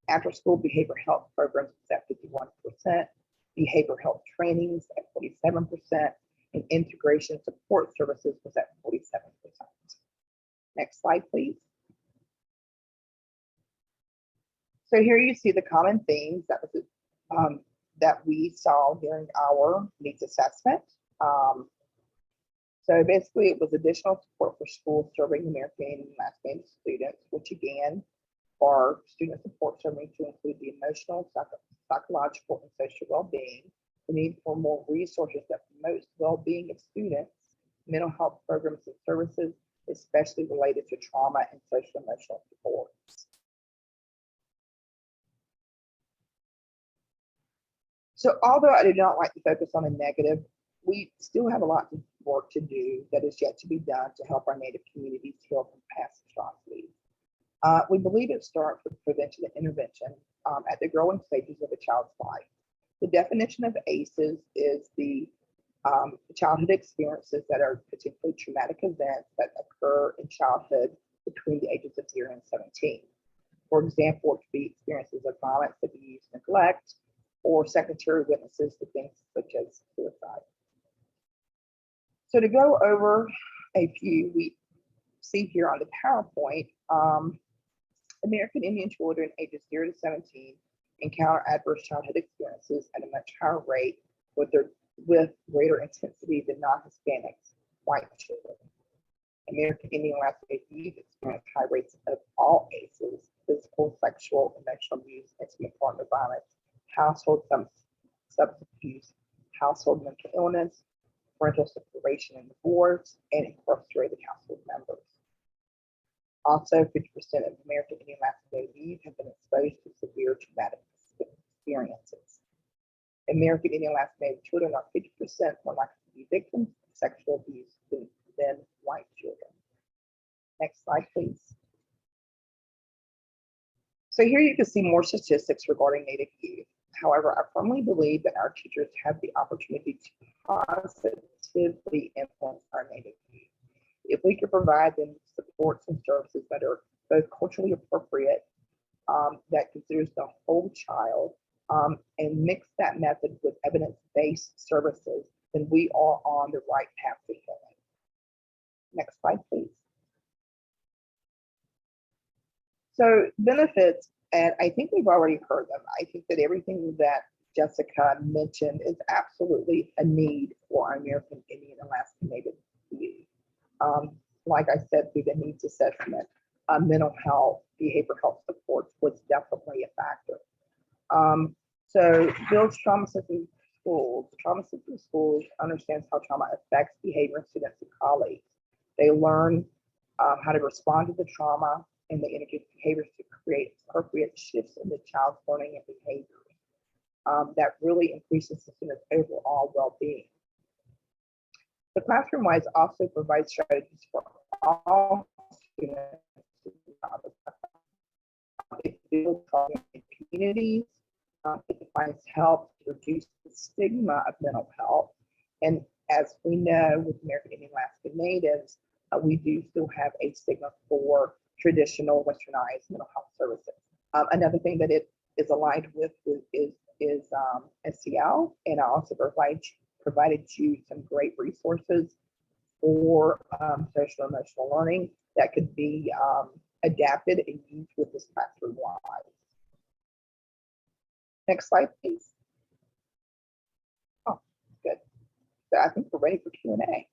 After school behavioral health programs was at 51%, behavioral health trainings at 47%, and integration support services was at 47%. Next slide, please. So here you see the common themes that we saw during our needs assessment. So basically it was additional support for schools serving American and Alaska students, which again are student support serving to include the emotional, psychological, and social well-being, the need for more resources that promote well-being of students, mental health programs and services, especially related to trauma and social emotional supports. So although I do not like to focus on a negative, we still have a lot of work to do that is yet to be done to help our Native communities heal from past atrocities. We believe it starts with prevention and intervention at the growing stages of a child's life. The definition of ACEs is the childhood experiences that are particularly traumatic events that occur in childhood between the ages of 0 and 17. For example, it could be experiences of violence, abuse, neglect, or secondary witnesses to things such as suicide. So to go over a few, we see here on the PowerPoint, American Indian children ages 0 to 17 encounter adverse childhood experiences at a much higher rate with greater intensity than non-Hispanics, white children. American Indian Alaska Native youth experience high rates of all ACEs: physical, sexual, emotional abuse, intimate partner violence, household substance abuse, household mental illness, parental separation and divorce, and incarcerated household members. Also, 50% of American Indian Alaska Native youth have been exposed to severe traumatic experiences. American Indian Alaska Native children are 50% more likely to be victims of sexual abuse than white children. Next slide, please. So here you can see more statistics regarding Native youth. However, I firmly believe that our teachers have the opportunity to positively influence our Native youth. If we could provide them supports and services that are both culturally appropriate, that considers the whole child, and mix that method with evidence-based services, then we are on the right path to healing. Next slide, please. So benefits, and I think we've already heard them. I think that everything that Jessica mentioned is absolutely a need for our American Indian Alaska Native youth. Like I said, through the needs assessment, mental health, behavioral health supports was definitely a factor. So builds trauma-sensitive schools. Trauma-sensitive schools understands how trauma affects behavior in students and colleagues. They learn how to respond to the trauma, and they integrate behaviors to create appropriate shifts in the child's learning and behavior. That really increases the student's overall well-being. The ClassroomWise also provides strategies for all students. It builds communities. It provides help to reduce the stigma of mental health. And as we know, with American Indian Alaska Natives, we do still have a stigma for traditional westernized mental health services. Another thing that it is aligned with is SEL, and I also provided you some great resources for social emotional learning that could be adapted and used with this ClassroomWise. Next slide, please. Oh, good. So I think we're ready for Q&A.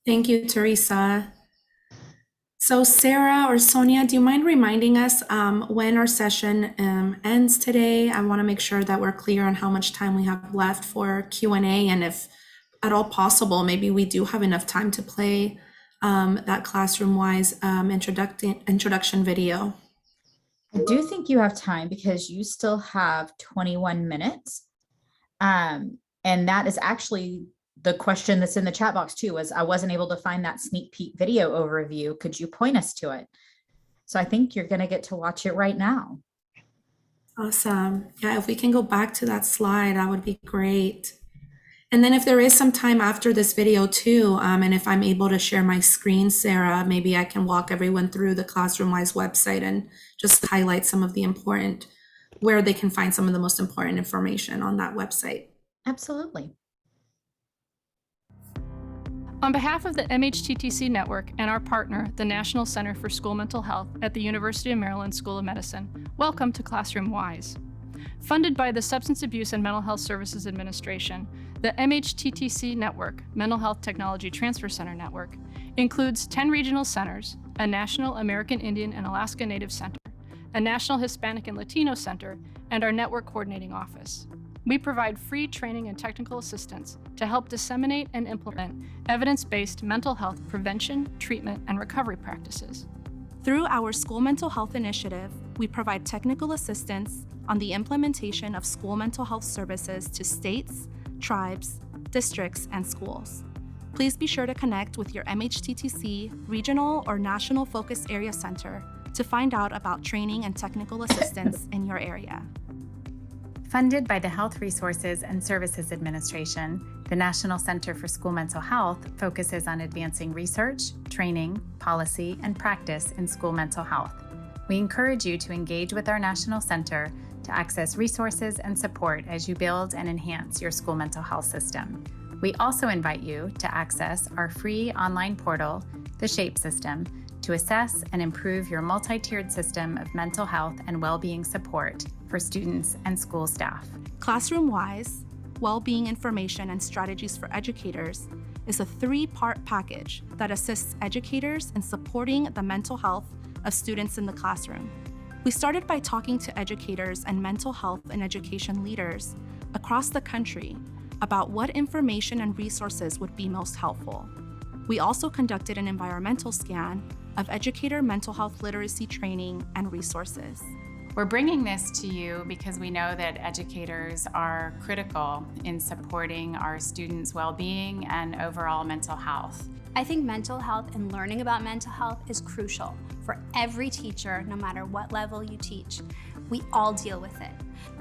Thank you, Teresa. So Sarah or Sonia, do you mind reminding us when our session ends today? I want to make sure that we're clear on how much time we have left for Q&A, and if at all possible, maybe we do have enough time to play that ClassroomWise introduction video. I do think you have time because you still have 21 minutes. And that is actually the question that's in the chat box too, was I wasn't able to find that sneak peek video overview. Could you point us to it? So I think you're going to get to watch it right now. Awesome. Yeah, if we can go back to that slide, that would be great. And then if there is some time after this video too, and if I'm able to share my screen, Sarah, maybe I can walk everyone through the ClassroomWise website and just highlight some of the important, where they can find some of the most important information on that website. Absolutely. On behalf of the MHTTC Network and our partner, the National Center for School Mental Health at the University of Maryland School of Medicine, welcome to ClassroomWise. Funded by the Substance Abuse and Mental Health Services Administration, the MHTTC Network, Mental Health Technology Transfer Center Network, includes 10 regional centers, a National American Indian and Alaska Native Center, a National Hispanic and Latino Center, and our Network Coordinating Office. We provide free training and technical assistance to help disseminate and implement evidence-based mental health prevention, treatment, and recovery practices. Through our School Mental Health Initiative, we provide technical assistance on the implementation of school mental health services to states, tribes, districts, and schools. Please be sure to connect with your MHTTC Regional or National Focus Area Center to find out about training and technical assistance in your area. Funded by the Health Resources and Services Administration, the National Center for School Mental Health focuses on advancing research, training, policy, and practice in school mental health. We encourage you to engage with our National Center to access resources and support as you build and enhance your school mental health system. We also invite you to access our free online portal, the SHAPE system, to assess and improve your multi-tiered system of mental health and well-being support for students and school staff. ClassroomWise, Well-Being Information and Strategies for Educators, is a 3-part package that assists educators in supporting the mental health of students in the classroom. We started by talking to educators and mental health and education leaders across the country about what information and resources would be most helpful. We also conducted an environmental scan of educator mental health literacy training and resources. We're bringing this to you because we know that educators are critical in supporting our students' well-being and overall mental health. I think mental health and learning about mental health is crucial for every teacher, no matter what level you teach. We all deal with it.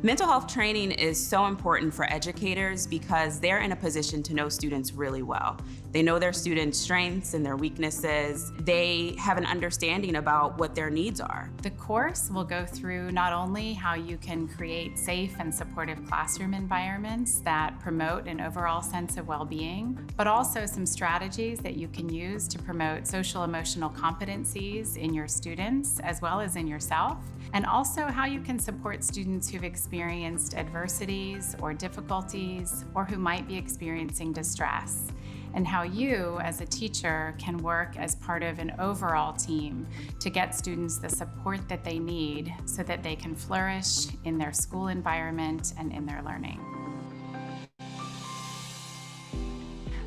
Mental health training is so important for educators because they're in a position to know students really well. They know their students' strengths and their weaknesses. They have an understanding about what their needs are. The course will go through not only how you can create safe and supportive classroom environments that promote an overall sense of well-being, but also some strategies that you can use to promote social emotional competencies in your students as well as in yourself, and also how you can support students who've experienced adversities or difficulties or who might be experiencing distress, and how you as a teacher can work as part of an overall team to get students the support that they need so that they can flourish in their school environment and in their learning.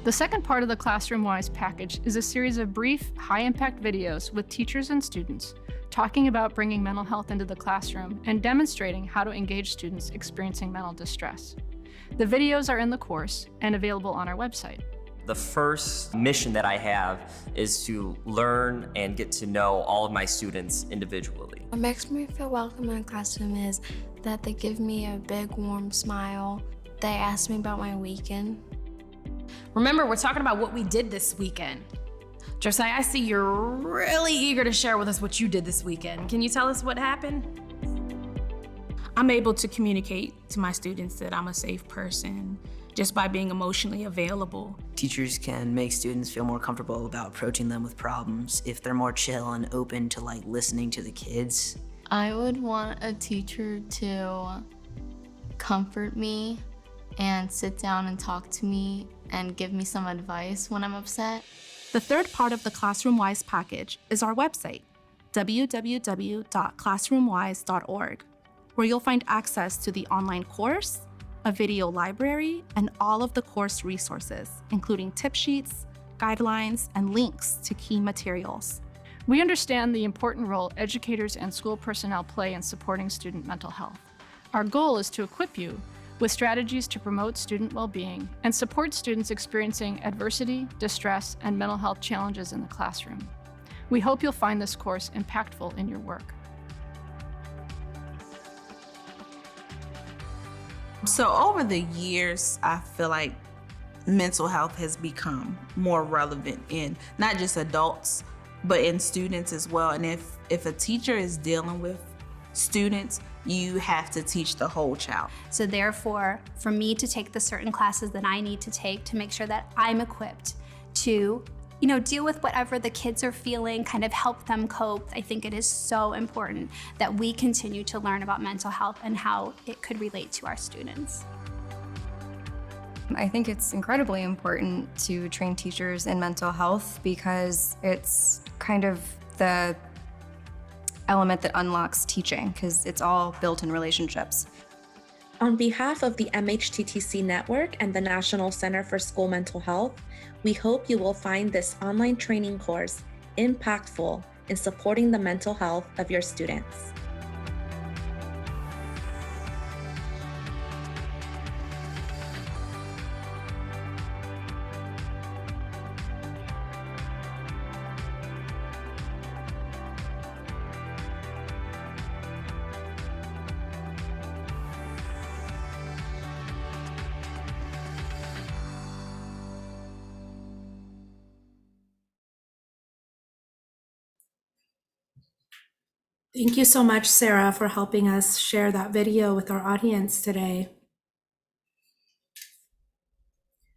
The second part of the ClassroomWise package is a series of brief, high-impact videos with teachers and students talking about bringing mental health into the classroom and demonstrating how to engage students experiencing mental distress. The videos are in the course and available on our website. The first mission that I have is to learn and get to know all of my students individually. What makes me feel welcome in a classroom is that they give me a big warm smile. They ask me about my weekend. Remember, we're talking about what we did this weekend. Josiah, I see you're really eager to share with us what you did this weekend. Can you tell us what happened? I'm able to communicate to my students that I'm a safe person just by being emotionally available. Teachers can make students feel more comfortable about approaching them with problems if they're more chill and open to listening to the kids. I would want a teacher to comfort me and sit down and talk to me and give me some advice when I'm upset. The third part of the ClassroomWise package is our website, www.classroomwise.org, where you'll find access to the online course, a video library, and all of the course resources, including tip sheets, guidelines, and links to key materials. We understand the important role educators and school personnel play in supporting student mental health. Our goal is to equip you with strategies to promote student well-being and support students experiencing adversity, distress, and mental health challenges in the classroom. We hope you'll find this course impactful in your work. So over the years, I feel like mental health has become more relevant in not just adults, but in students as well. And if a teacher is dealing with students, you have to teach the whole child. So therefore, for me to take the certain classes that I need to take to make sure that I'm equipped to, deal with whatever the kids are feeling, kind of help them cope, I think it is so important that we continue to learn about mental health and how it could relate to our students. I think it's incredibly important to train teachers in mental health because it's kind of the element that unlocks teaching because it's all built in relationships. On behalf of the MHTTC Network and the National Center for School Mental Health, we hope you will find this online training course impactful in supporting the mental health of your students. Thank you so much, Sarah, for helping us share that video with our audience today.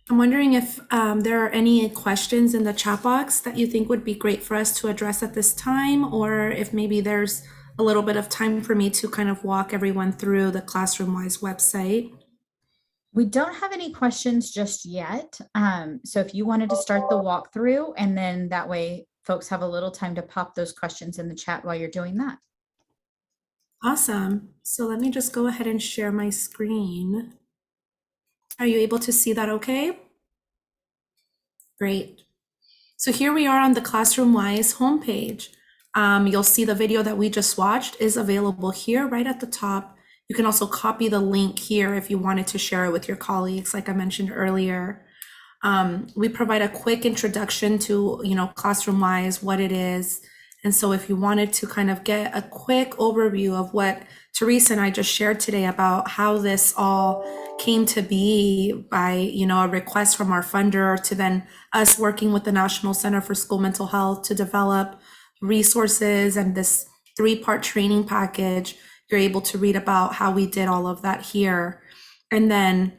I'm wondering if there are any questions in the chat box that you think would be great for us to address at this time, or if maybe there's a little bit of time for me to kind of walk everyone through the ClassroomWise website. We don't have any questions just yet. So if you wanted to start the walkthrough, and then that way folks have a little time to pop those questions in the chat while you're doing that. Awesome. So let me just go ahead and share my screen. Are you able to see that okay? Great. So here we are on the ClassroomWise homepage. You'll see the video that we just watched is available here right at the top. You can also copy the link here if you wanted to share it with your colleagues, like I mentioned earlier. We provide a quick introduction to, ClassroomWise, what it is. And so if you wanted to kind of get a quick overview of what Teresa and I just shared today about how this all came to be by, a request from our funder to then us working with the National Center for School Mental Health to develop resources and this 3-part training package, you're able to read about how we did all of that here. And then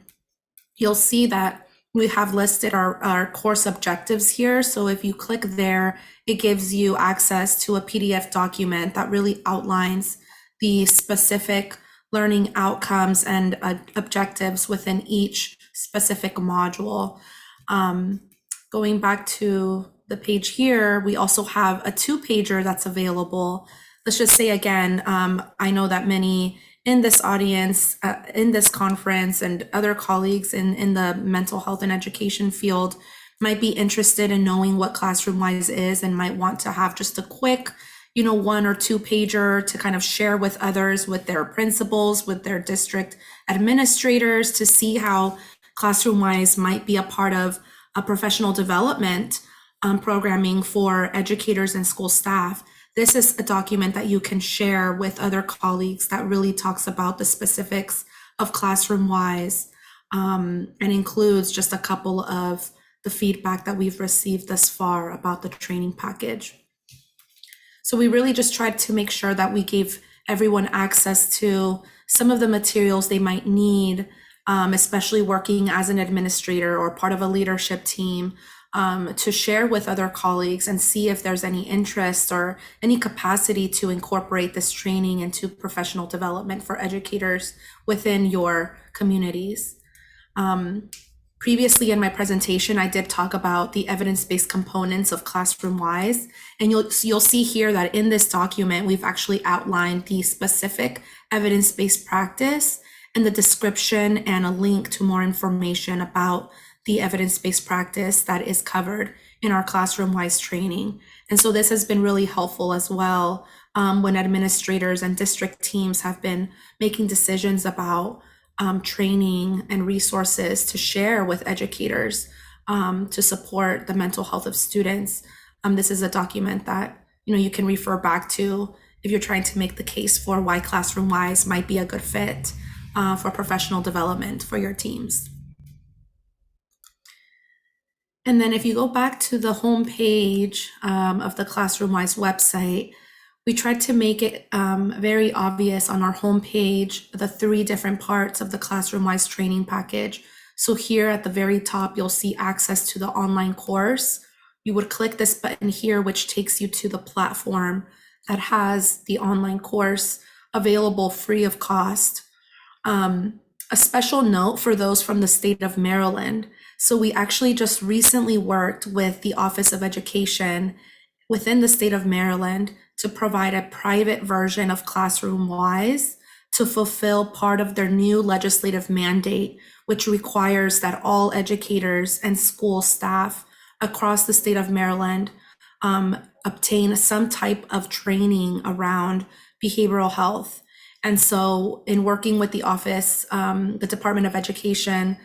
you'll see that we have listed our course objectives here. So if you click there, it gives you access to a PDF document that really outlines the specific learning outcomes and objectives within each specific module. Going back to the page here, we also have a 2-pager that's available. Let's just say again, I know that many in this audience, in this conference, and other colleagues in the mental health and education field might be interested in knowing what ClassroomWise is and might want to have just a quick, 1 or 2 pager to kind of share with others, with their principals, with their district administrators, to see how ClassroomWise might be a part of a professional development programming for educators and school staff. This is a document that you can share with other colleagues that really talks about the specifics of ClassroomWise and includes just a couple of the feedback that we've received thus far about the training package. So we really just tried to make sure that we gave everyone access to some of the materials they might need, especially working as an administrator or part of a leadership team, to share with other colleagues and see if there's any interest or any capacity to incorporate this training into professional development for educators within your communities. Previously in my presentation, I did talk about the evidence-based components of ClassroomWise, and you'll see here that in this document, we've actually outlined the specific evidence-based practice and the description and a link to more information about the evidence-based practice that is covered in our ClassroomWise training. And so this has been really helpful as well when administrators and district teams have been making decisions about training and resources to share with educators to support the mental health of students. This is a document that you can refer back to if you're trying to make the case for why ClassroomWise might be a good fit for professional development for your teams. And then if you go back to the home page of the ClassroomWise website, we tried to make it very obvious on our homepage, the 3 different parts of the ClassroomWise training package. So here at the very top, you'll see access to the online course. You would click this button here, which takes you to the platform that has the online course available free of cost. A special note for those from the state of Maryland. So we actually just recently worked with the Office of Education within the state of Maryland to provide a private version of ClassroomWise to fulfill part of their new legislative mandate, which requires that all educators and school staff across the state of Maryland obtain some type of training around behavioral health. And so in working with the office, the Department of Education,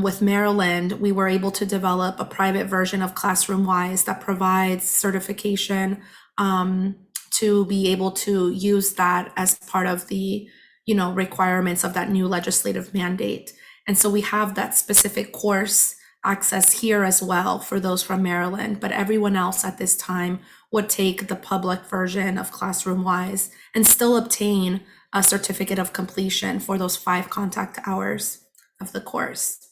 with Maryland, we were able to develop a private version of Classroom Wise that provides certification to be able to use that as part of the, requirements of that new legislative mandate. And so we have that specific course access here as well for those from Maryland, but everyone else at this time would take the public version of Classroom Wise and still obtain a certificate of completion for those 5 contact hours of the course.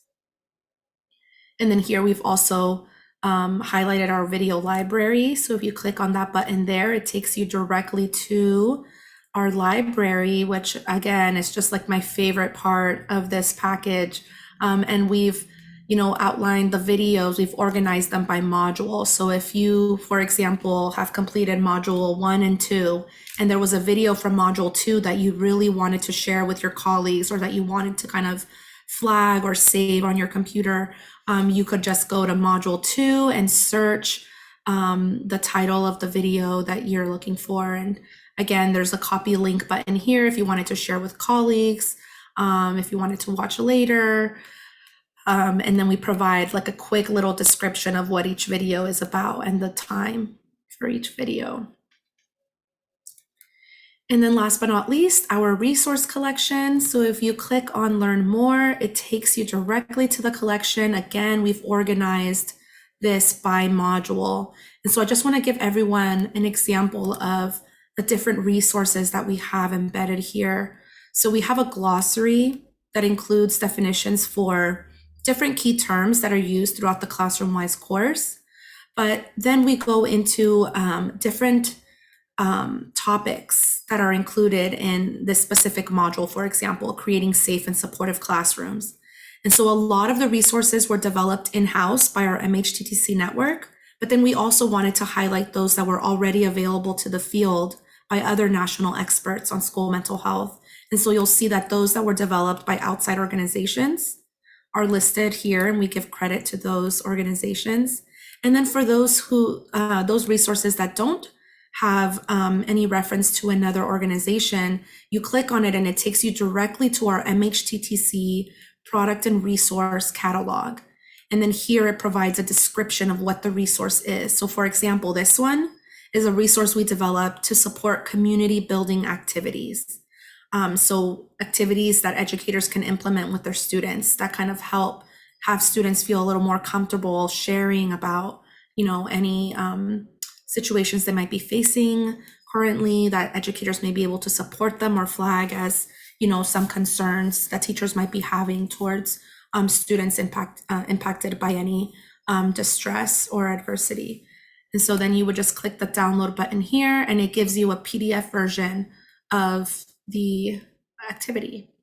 And then here we've also highlighted our video library. So if you click on that button there, it takes you directly to our library, which again is just like my favorite part of this package. And we've outlined the videos, we've organized them by module. So if you, for example, have completed module 1 and 2, and there was a video from module 2 that you really wanted to share with your colleagues, or that you wanted to kind of flag or save on your computer, you could just go to module 2 and search the title of the video that you're looking for. And again, there's a copy link button here if you wanted to share with colleagues, if you wanted to watch later. And then we provide like a quick little description of what each video is about and the time for each video. And then last but not least, our resource collection. So if you click on Learn More, it takes you directly to the collection. Again, we've organized this by module. And so I just want to give everyone an example of the different resources that we have embedded here. So we have a glossary that includes definitions for different key terms that are used throughout the Classroom Wise course. But then we go into different topics that are included in this specific module, for example, creating safe and supportive classrooms. And so a lot of the resources were developed in-house by our MHTTC network, but then we also wanted to highlight those that were already available to the field by other national experts on school mental health. And so you'll see that those that were developed by outside organizations are listed here, and we give credit to those organizations. And then for those who, those resources that don't have any reference to another organization, you click on it and it takes you directly to our MHTTC product and resource catalog. And then here it provides a description of what the resource is. So for example, this one is a resource we developed to support community building activities. So activities that educators can implement with their students that kind of help have students feel a little more comfortable sharing about, any situations they might be facing currently, that educators may be able to support them or flag as, some concerns that teachers might be having towards students impacted by any distress or adversity. And so then you would just click the download button here, and it gives you a PDF version of the activity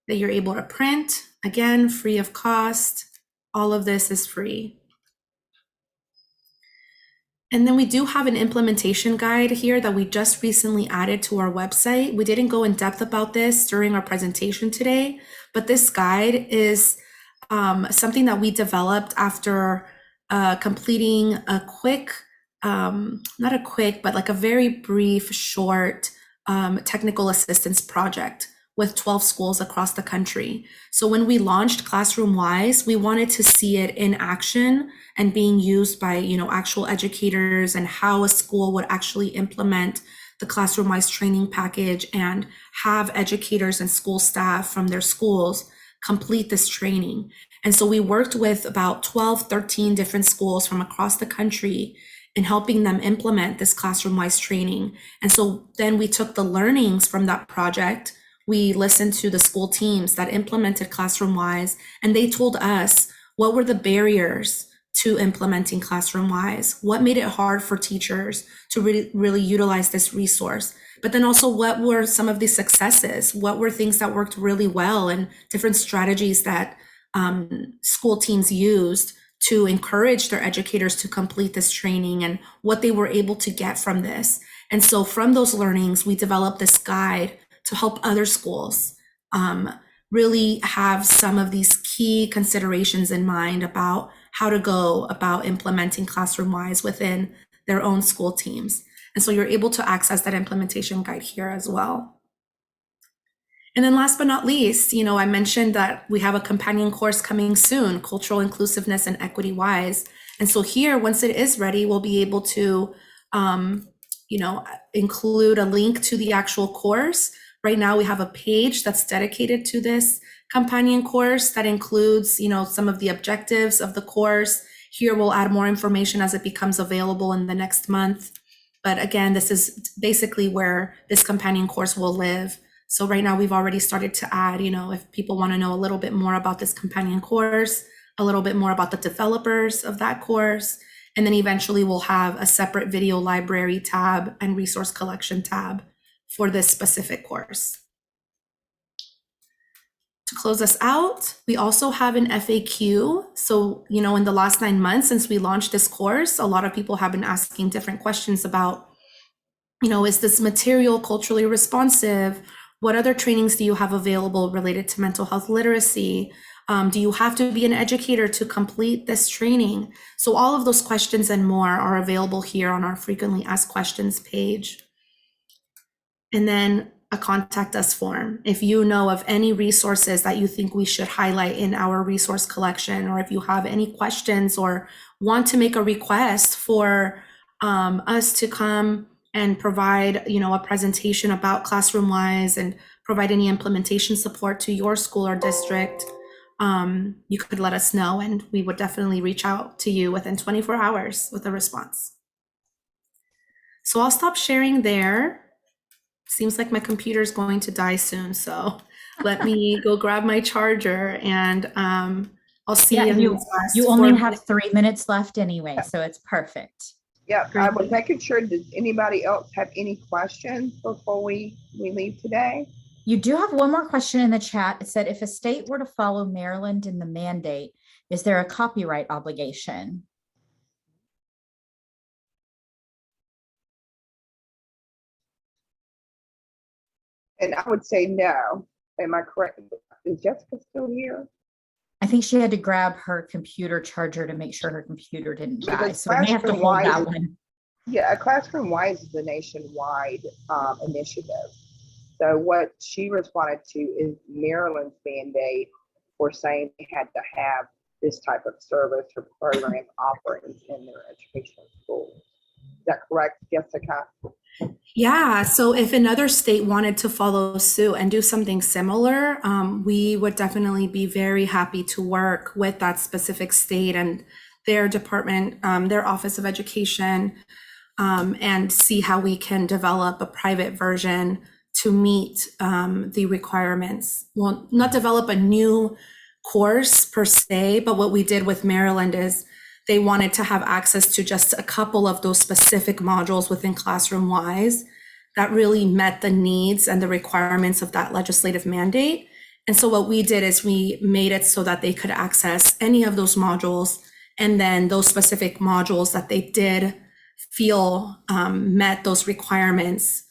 that you're able to print, again, free of cost. All of this is free. And then we do have an implementation guide here that we just recently added to our website. We didn't go in depth about this during our presentation today, but this guide is something that we developed after completing a quick, not a quick, but like a very brief, short technical assistance project with 12 schools across the country. So when we launched Classroom Wise, we wanted to see it in action and being used by, actual educators, and how a school would actually implement the Classroom Wise training package and have educators and school staff from their schools complete this training. And so we worked with about 12, 13 different schools from across the country in helping them implement this Classroom Wise training. And so then we took the learnings from that project. We listened to the school teams that implemented Classroom Wise, and they told us what were the barriers to implementing Classroom Wise, what made it hard for teachers to really utilize this resource, but then also what were some of the successes, what were things that worked really well, and different strategies that school teams used to encourage their educators to complete this training, and what they were able to get from this. And so from those learnings, we developed this guide to help other schools really have some of these key considerations in mind about how to go about implementing Classroom Wise within their own school teams. And so you're able to access that implementation guide here as well. And then last but not least, I mentioned that we have a companion course coming soon, Cultural Inclusiveness and Equity Wise. And so here, once it is ready, we'll be able to, include a link to the actual course. Right now, we have a page that's dedicated to this companion course that includes, some of the objectives of the course. Here, we'll add more information as it becomes available in the next month. But again, this is basically where this companion course will live. So right now we've already started to add, if people want to know a little bit more about this companion course, a little bit more about the developers of that course, and then eventually we'll have a separate video library tab and resource collection tab for this specific course. To close us out, we also have an FAQ. So, in the last 9 months since we launched this course, a lot of people have been asking different questions about, is this material culturally responsive? What other trainings do you have available related to mental health literacy? Do you have to be an educator to complete this training? So all of those questions and more are available here on our frequently asked questions page. And then a contact us form. If you know of any resources that you think we should highlight in our resource collection, or if you have any questions or want to make a request for us to come and provide, a presentation about Classroom Wise and provide any implementation support to your school or district, you could let us know, and we would definitely reach out to you within 24 hours with a response. So I'll stop sharing there. Seems like my computer is going to die soon, so let me go grab my charger, and I'll see you. You only have 3 minutes left anyway, so it's perfect. Yeah, I was making sure, does anybody else have any questions before we leave today? You do have one more question in the chat. It said, if a state were to follow Maryland in the mandate, is there a copyright obligation? And I would say no. Am I correct? Is Jessica still here? I think she had to grab her computer charger to make sure her computer didn't die. So we may have to Classroom hold Wise that is- one. Yeah, Classroom Wise is a nationwide initiative. So what she responded to is Maryland's mandate for saying they had to have this type of service or program offerings in their educational schools. Is that correct, Jessica? Yeah, so if another state wanted to follow suit and do something similar, we would definitely be very happy to work with that specific state and their department, their Office of Education, and see how we can develop a private version to meet the requirements. Well, not develop a new course per se, but what we did with Maryland is they wanted to have access to just a couple of those specific modules within Classroom Wise that really met the needs and the requirements of that legislative mandate. And so what we did is we made it so that they could access any of those modules, and then those specific modules that they did feel met those requirements,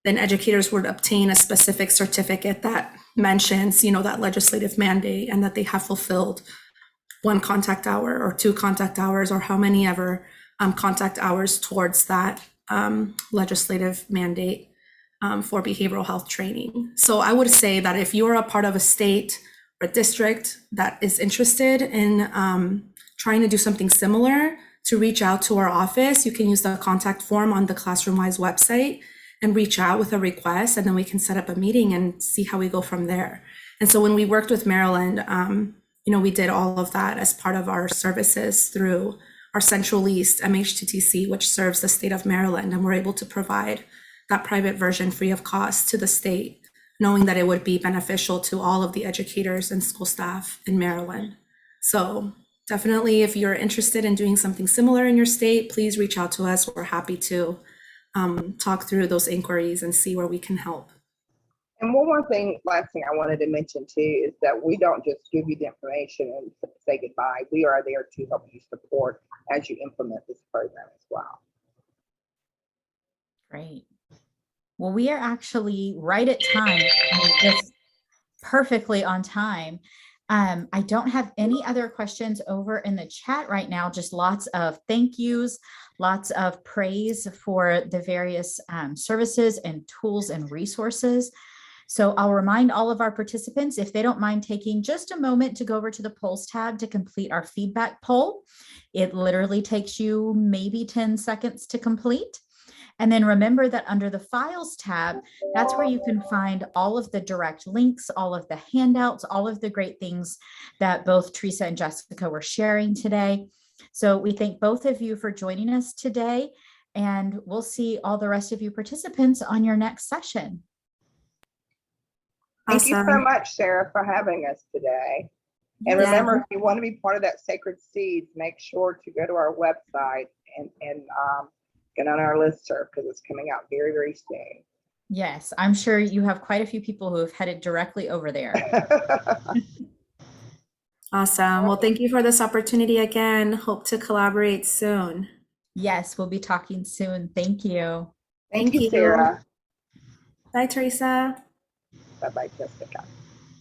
then educators would obtain a specific certificate that mentions, that legislative mandate and that they have fulfilled 1 contact hour or 2 contact hours or how many ever contact hours towards that legislative mandate for behavioral health training. So I would say that if you're a part of a state or district that is interested in trying to do something similar, to reach out to our office, you can use the contact form on the Classroom Wise website and reach out with a request, and then we can set up a meeting and see how we go from there. And so when we worked with Maryland, we did all of that as part of our services through our Central East MHTTC, which serves the state of Maryland, and we're able to provide that private version free of cost to the state, knowing that it would be beneficial to all of the educators and school staff in Maryland. So definitely, if you're interested in doing something similar in your state, please reach out to us. We're happy to talk through those inquiries and see where we can help. And one more last thing I wanted to mention too, is that we don't just give you the information and say goodbye. We are there to help you support as you implement this program as well. Great. Well, we are actually right at time, just perfectly on time. I don't have any other questions over in the chat right now, just lots of thank yous, lots of praise for the various services and tools and resources. So I'll remind all of our participants, if they don't mind taking just a moment to go over to the polls tab to complete our feedback poll. It literally takes you maybe 10 seconds to complete. And then remember that under the Files tab, that's where you can find all of the direct links, all of the handouts, all of the great things that both Teresa and Jessica were sharing today. So we thank both of you for joining us today, and we'll see all the rest of you participants on your next session. Thank you so Awesome. much, Sarah, for having us today. And Yeah. remember, if you want to be part of that Sacred Seeds, make sure to go to our website and get on our listserv, because it's coming out very, very soon. Yes, I'm sure you have quite a few people who have headed directly over there. Awesome. Well, thank you for this opportunity again. Hope to collaborate soon. Yes, we'll be talking soon. Thank you. Thank you, Sarah. Bye, Teresa. Bye-bye, Jessica.